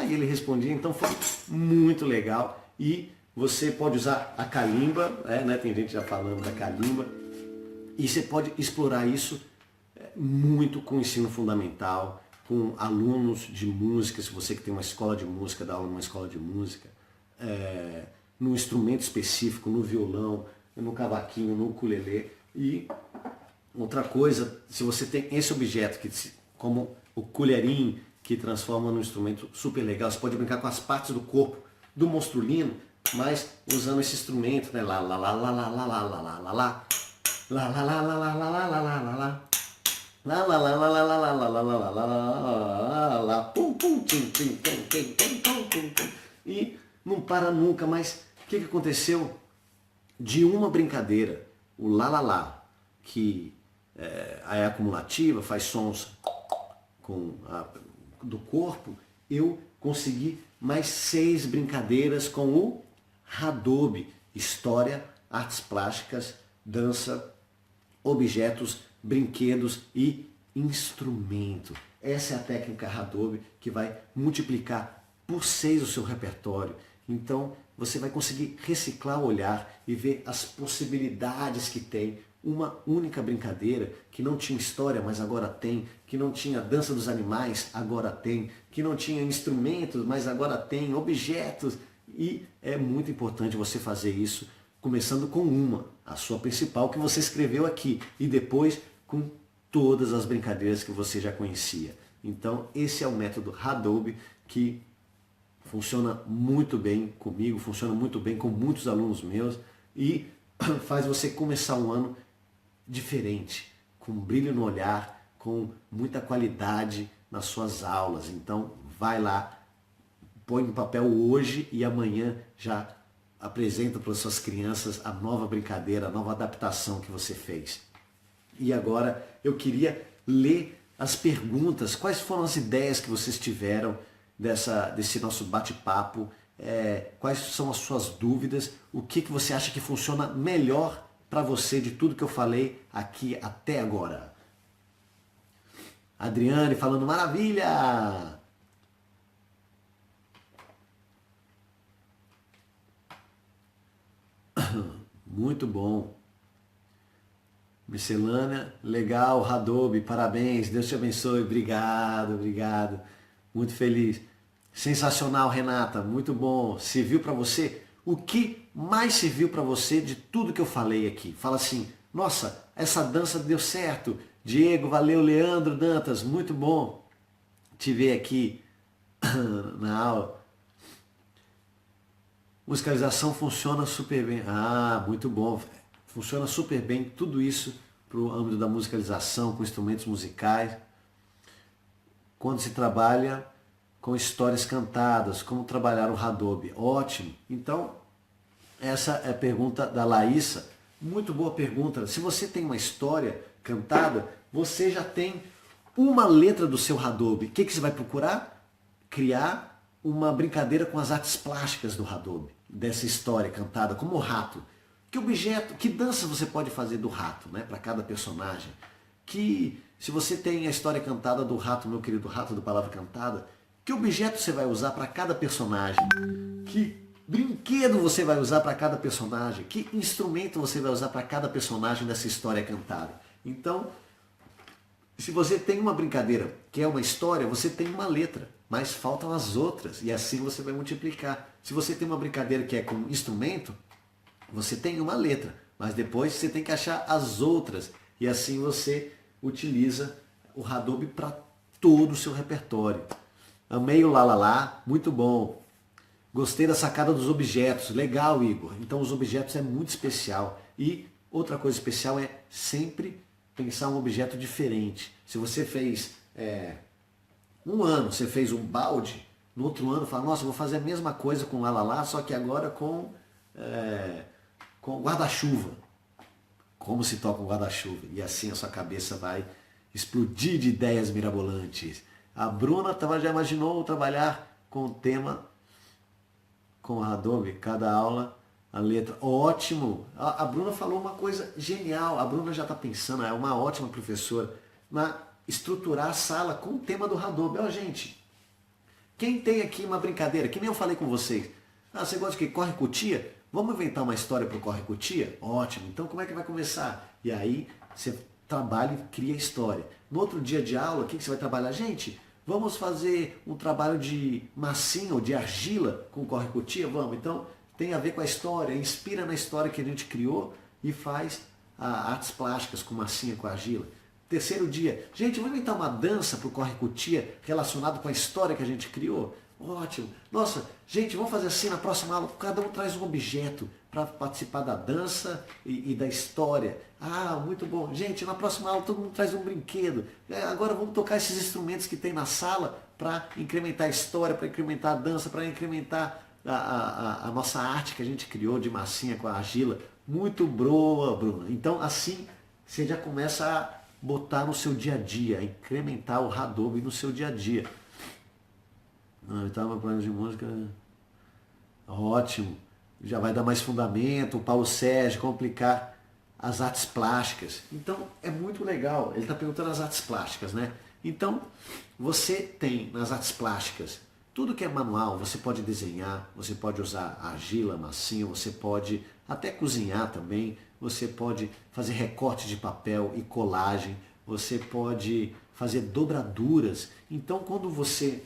E ele respondia, então foi muito legal. E você pode usar a calimba, né? Tem gente já falando da calimba. E você pode explorar isso muito com o ensino fundamental, com alunos de música, se você que tem uma escola de música, dá aula numa escola de música, no instrumento específico, no violão, no cavaquinho, no ukulele. E outra coisa, se você tem esse objeto, como o colherinho, que transforma num instrumento super legal, você pode brincar com as partes do corpo do monstrulino, mas usando esse instrumento, né? Lá, lá, lá, lá, lá, lá, lá, lá, lá, lá, lá. Lá, lá, lá, lá, lá, lá, lá, lá, lá, lá, lá. Lá, lá, lá, lá, lá, lá, lá, lá, lá, lá, lá, lá, lá, pum, pum, tim, tim, tim, tim, tim, tim, tim, tim. E não para nunca, mas o que aconteceu? De uma brincadeira, o lá, lá, lá, que é acumulativa, faz sons do corpo, eu consegui mais 6 brincadeiras com o Hadobe, história, artes plásticas, dança, objetos, brinquedos e instrumento. Essa é a técnica Hadobe que vai multiplicar por 6 o seu repertório. Então você vai conseguir reciclar o olhar e ver as possibilidades que tem uma única brincadeira que não tinha história, mas agora tem, que não tinha dança dos animais, agora tem, que não tinha instrumentos, mas agora tem, objetos. E é muito importante você fazer isso começando com a sua principal, que você escreveu aqui, e depois com todas as brincadeiras que você já conhecia. Então esse é o método Hadobe, que funciona muito bem comigo, funciona muito bem com muitos alunos meus e faz você começar um ano diferente, com brilho no olhar, com muita qualidade nas suas aulas. Então vai lá, põe no papel hoje e amanhã já apresenta para as suas crianças a nova brincadeira, a nova adaptação que você fez. E agora eu queria ler as perguntas, quais foram as ideias que vocês tiveram desse nosso bate-papo, quais são as suas dúvidas, o que você acha que funciona melhor para você de tudo que eu falei aqui até agora. Adriane falando maravilha! Muito bom. Miscelânea, legal, Hadobe, parabéns, Deus te abençoe, obrigado, obrigado. Muito feliz. Sensacional, Renata, muito bom. Serviu para você? O que mais serviu para você de tudo que eu falei aqui? Fala assim, nossa, essa dança deu certo. Diego, valeu, Leandro Dantas, muito bom te ver aqui na aula. Musicalização funciona super bem. Muito bom. Funciona super bem tudo isso para o âmbito da musicalização, com instrumentos musicais. Quando se trabalha com histórias cantadas, como trabalhar o Hadobe? Ótimo. Então, essa é a pergunta da Laísa. Muito boa pergunta. Se você tem uma história cantada, você já tem uma letra do seu Hadobe. O que você vai procurar? Criar uma brincadeira com as artes plásticas do Hadobe, dessa história cantada, como o rato. Que objeto, que dança você pode fazer do rato, né, para cada personagem? Se você tem a história cantada do rato, meu querido rato do Palavra Cantada, que objeto você vai usar para cada personagem? Que brinquedo você vai usar para cada personagem? Que instrumento você vai usar para cada personagem dessa história cantada? Então, se você tem uma brincadeira que é uma história, você tem uma letra, mas faltam as outras, e assim você vai multiplicar. Se você tem uma brincadeira que é com instrumento, você tem uma letra, mas depois você tem que achar as outras, e assim você utiliza o Hadobe para todo o seu repertório. Amei o lá, lá, lá, muito bom. Gostei da sacada dos objetos. Legal, Igor. Então os objetos é muito especial. E outra coisa especial é sempre pensar um objeto diferente. Se você fez um ano, você fez um balde, no outro ano fala, nossa, eu vou fazer a mesma coisa com lalala, só que agora com guarda-chuva. Como se toca um guarda-chuva. E assim a sua cabeça vai explodir de ideias mirabolantes. A Bruna já imaginou trabalhar com o tema com a Adobe, cada aula, a letra. Ótimo! A Bruna falou uma coisa genial. A Bruna já está pensando, é uma ótima professora, na estruturar a sala com o tema do Adobe. Ó, gente, quem tem aqui uma brincadeira, que nem eu falei com vocês. Ah, você gosta de que corre cutia? Vamos inventar uma história para o corre cutia? Ótimo! Então como é que vai começar? E aí você trabalha e cria a história. No outro dia de aula, o que você vai trabalhar? Gente, vamos fazer um trabalho de massinha ou de argila com corre cutia? Vamos. Então tem a ver com a história, inspira na história que a gente criou e faz artes plásticas com massinha, com argila. Terceiro dia, gente, vamos inventar uma dança para o corre cutia relacionado com a história que a gente criou? Ótimo. Nossa, gente, vamos fazer assim na próxima aula, cada um traz um objeto para participar da dança e da história. Ah, muito bom. Gente, na próxima aula todo mundo traz um brinquedo. Agora vamos tocar esses instrumentos que tem na sala para incrementar a história, para incrementar a dança, para incrementar a nossa arte que a gente criou de massinha com a argila. Muito boa, Bruna. Então assim você já começa a botar no seu dia a dia, a incrementar o Adobe no seu dia a dia. Não, estava plano de música. Ótimo. Já vai dar mais fundamento. O Paulo Sérgio, complicar as artes plásticas. Então é muito legal. Ele está perguntando as artes plásticas, né? Então você tem nas artes plásticas tudo que é manual. Você pode desenhar, você pode usar argila, massinha, você pode até cozinhar também. Você pode fazer recorte de papel e colagem. Você pode fazer dobraduras. Então quando você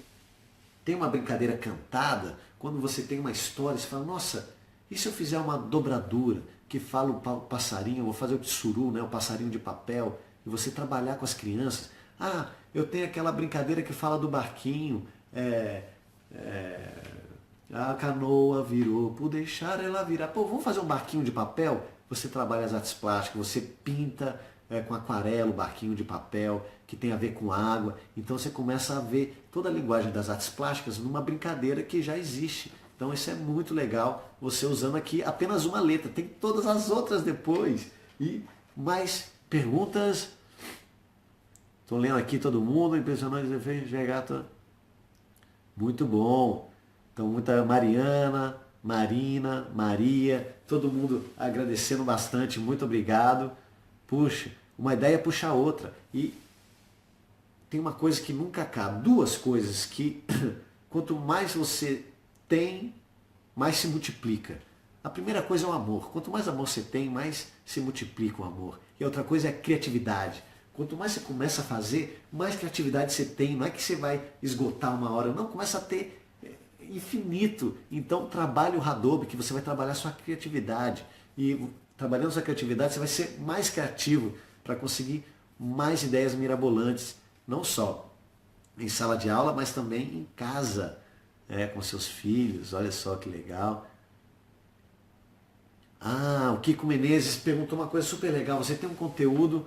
tem uma brincadeira cantada, quando você tem uma história, você fala, nossa, e se eu fizer uma dobradura que fala o passarinho, eu vou fazer o tsuru, né, o passarinho de papel, e você trabalhar com as crianças. Ah, eu tenho aquela brincadeira que fala do barquinho, a canoa virou, por deixar ela virar. Pô, vamos fazer um barquinho de papel? Você trabalha as artes plásticas, você pinta com aquarela o barquinho de papel, que tem a ver com água. Então você começa a ver toda a linguagem das artes plásticas numa brincadeira que já existe. Então isso é muito legal, você usando aqui apenas uma letra. Tem todas as outras depois. E mais perguntas? Estou lendo aqui todo mundo, impressionante efeito de gato. Muito bom. Então muita Mariana, Marina, Maria, todo mundo agradecendo bastante, muito obrigado. Puxa, uma ideia puxa a outra. E tem uma coisa que nunca acaba, duas coisas que quanto mais você tem, mais se multiplica. A primeira coisa é o amor. Quanto mais amor você tem, mais se multiplica o amor. E a outra coisa é a criatividade. Quanto mais você começa a fazer, mais criatividade você tem. Não é que você vai esgotar uma hora, não, começa a ter infinito. Então trabalhe o Adobe, que você vai trabalhar a sua criatividade. E trabalhando a sua criatividade, você vai ser mais criativo para conseguir mais ideias mirabolantes. Não só em sala de aula, mas também em casa, com seus filhos. Olha só que legal. Ah, o Kiko Menezes perguntou uma coisa super legal. Você tem um conteúdo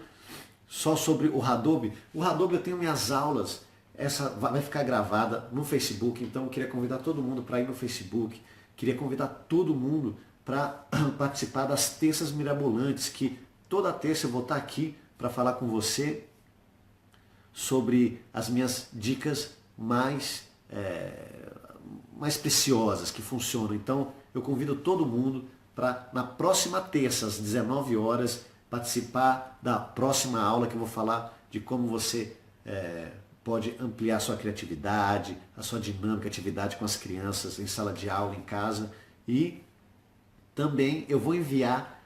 só sobre o Adobe? O Adobe eu tenho minhas aulas. Essa vai ficar gravada no Facebook, então eu queria convidar todo mundo para ir no Facebook. Queria convidar todo mundo para participar das terças mirabolantes, que toda terça eu vou estar aqui para falar com você sobre as minhas dicas mais preciosas, que funcionam. Então eu convido todo mundo para na próxima terça, às 19 horas, participar da próxima aula que eu vou falar de como você pode ampliar a sua criatividade, a sua dinâmica, atividade com as crianças, em sala de aula, em casa. E também eu vou enviar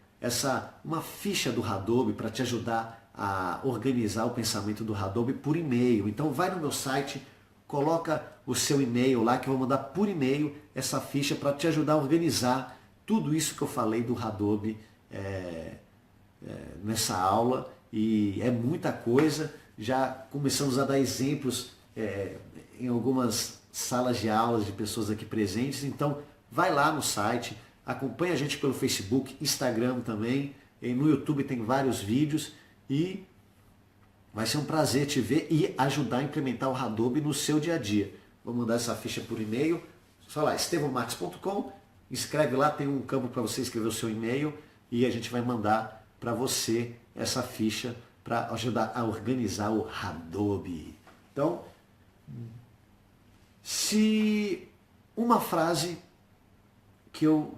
uma ficha do Adobe para te ajudar a organizar o pensamento do Adobe por e-mail. Então vai no meu site, coloca o seu e-mail lá, que eu vou mandar por e-mail essa ficha para te ajudar a organizar tudo isso que eu falei do Adobe nessa aula. E é muita coisa. Já começamos a dar exemplos em algumas salas de aulas de pessoas aqui presentes. Então, vai lá no site, acompanha a gente pelo Facebook, Instagram também, e no YouTube tem vários vídeos e vai ser um prazer te ver e ajudar a implementar o Adobe no seu dia a dia. Vou mandar essa ficha por e-mail, só lá, estevomarques.com, escreve lá, tem um campo para você escrever o seu e-mail e a gente vai mandar para você essa ficha para ajudar a organizar o Adobe. Então, se uma frase que eu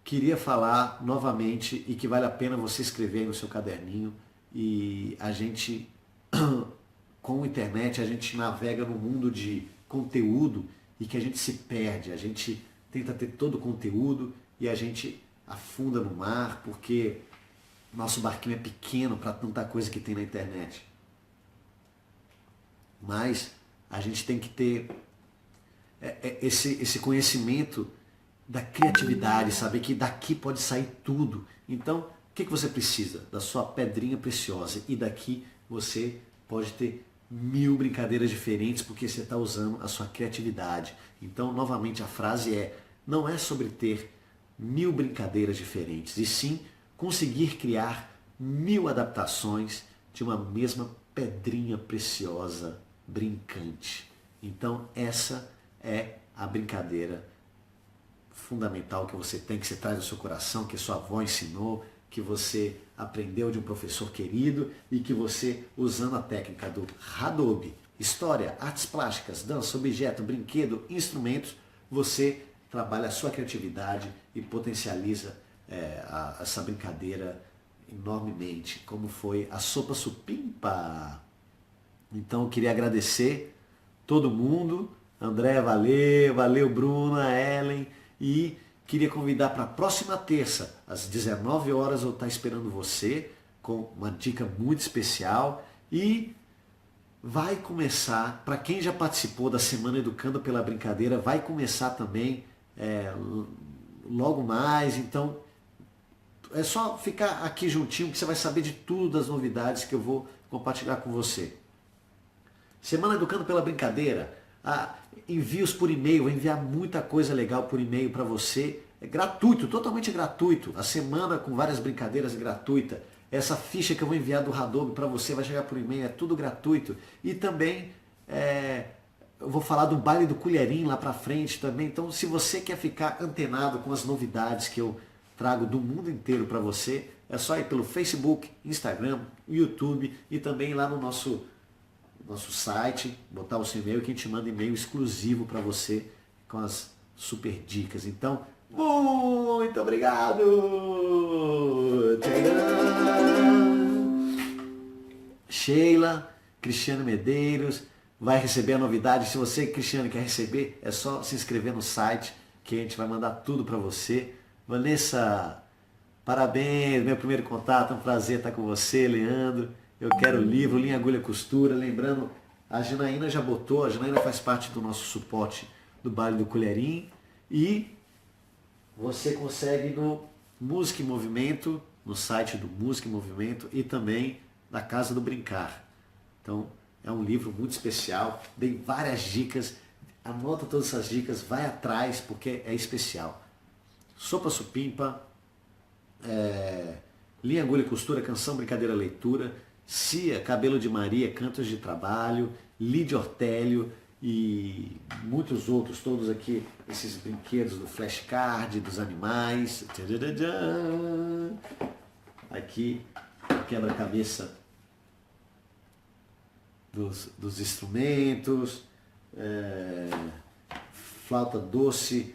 queria falar novamente e que vale a pena você escrever aí no seu caderninho, e a gente, com a internet, a gente navega no mundo de conteúdo e que a gente se perde, a gente tenta ter todo o conteúdo e a gente afunda no mar porque nosso barquinho é pequeno para tanta coisa que tem na internet. Mas a gente tem que ter esse conhecimento da criatividade, saber que daqui pode sair tudo. Então, o que você precisa? Da sua pedrinha preciosa. E daqui você pode ter 1000 brincadeiras diferentes porque você está usando a sua criatividade. Então, novamente, a frase é: não é sobre ter 1000 brincadeiras diferentes, e sim conseguir criar 1000 adaptações de uma mesma pedrinha preciosa brincante. Então, essa é a brincadeira fundamental que você tem, que você traz no seu coração, que sua avó ensinou, que você aprendeu de um professor querido e que você, usando a técnica do Adobe, história, artes plásticas, dança, objeto, brinquedo, instrumentos, você trabalha a sua criatividade e potencializa essa brincadeira enormemente, como foi a Sopa Supimpa. Então eu queria agradecer todo mundo, André, valeu Bruna, Ellen, e queria convidar para a próxima terça, às 19 horas, eu vou estar esperando você com uma dica muito especial. E vai começar, para quem já participou da Semana Educando pela Brincadeira, vai começar também logo mais. Então é só ficar aqui juntinho que você vai saber de tudo, das novidades que eu vou compartilhar com você. Semana Educando pela Brincadeira, envios por e-mail, vou enviar muita coisa legal por e-mail para você. É gratuito, totalmente gratuito. A semana com várias brincadeiras é gratuita. Essa ficha que eu vou enviar do Adobe para você vai chegar por e-mail, é tudo gratuito. E também eu vou falar do baile do Colherinho lá para frente também. Então, se você quer ficar antenado com as novidades que eu trago do mundo inteiro para você, é só ir pelo Facebook, Instagram, YouTube e também lá no nosso site, botar o seu e-mail que a gente manda e-mail exclusivo para você com as super dicas. Então, muito obrigado! Sheila, Cristiano Medeiros, vai receber a novidade. Se você, Cristiano, quer receber, é só se inscrever no site que a gente vai mandar tudo para você. Vanessa, parabéns, meu primeiro contato, é um prazer estar com você, Leandro. Eu quero o livro, Linha, Agulha, Costura. Lembrando, a Janaína já botou, a Janaína faz parte do nosso suporte do Baile do Colherinho. E você consegue no Música em Movimento, no site do Música em Movimento e também na Casa do Brincar. Então, é um livro muito especial, dei várias dicas, anota todas essas dicas, vai atrás porque é especial. Sopa Supimpa, Linha, Agulha, Costura, Canção, Brincadeira, Leitura, Cia, Cabelo de Maria, Cantos de Trabalho, Lídia Ortélio e muitos outros, todos aqui, esses brinquedos do flashcard, dos animais. Aqui, quebra-cabeça dos instrumentos, flauta doce,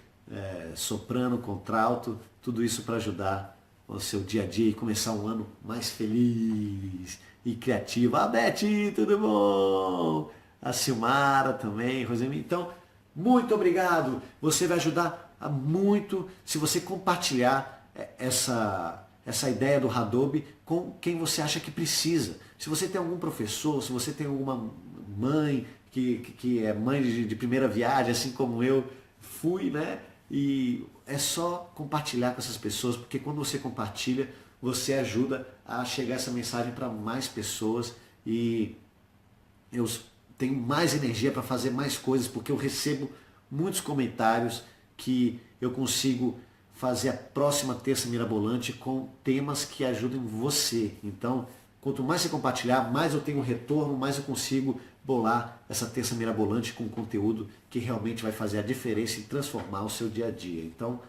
soprano, contralto, tudo isso para ajudar o seu dia a dia e começar um ano mais feliz e criativo. A Beth, tudo bom? A Silmara também, Rosemi. Então, muito obrigado. Você vai ajudar muito se você compartilhar essa ideia do Adobe com quem você acha que precisa. Se você tem algum professor, se você tem alguma mãe que é mãe de primeira viagem, assim como eu fui, né? E é só compartilhar com essas pessoas, porque quando você compartilha, você ajuda a chegar essa mensagem para mais pessoas. E eu tenho mais energia para fazer mais coisas, porque eu recebo muitos comentários que eu consigo fazer a próxima terça mirabolante com temas que ajudem você. Então, quanto mais você compartilhar, mais eu tenho retorno, mais eu consigo bolar essa terça mirabolante com conteúdo que realmente vai fazer a diferença e transformar o seu dia a dia. Então,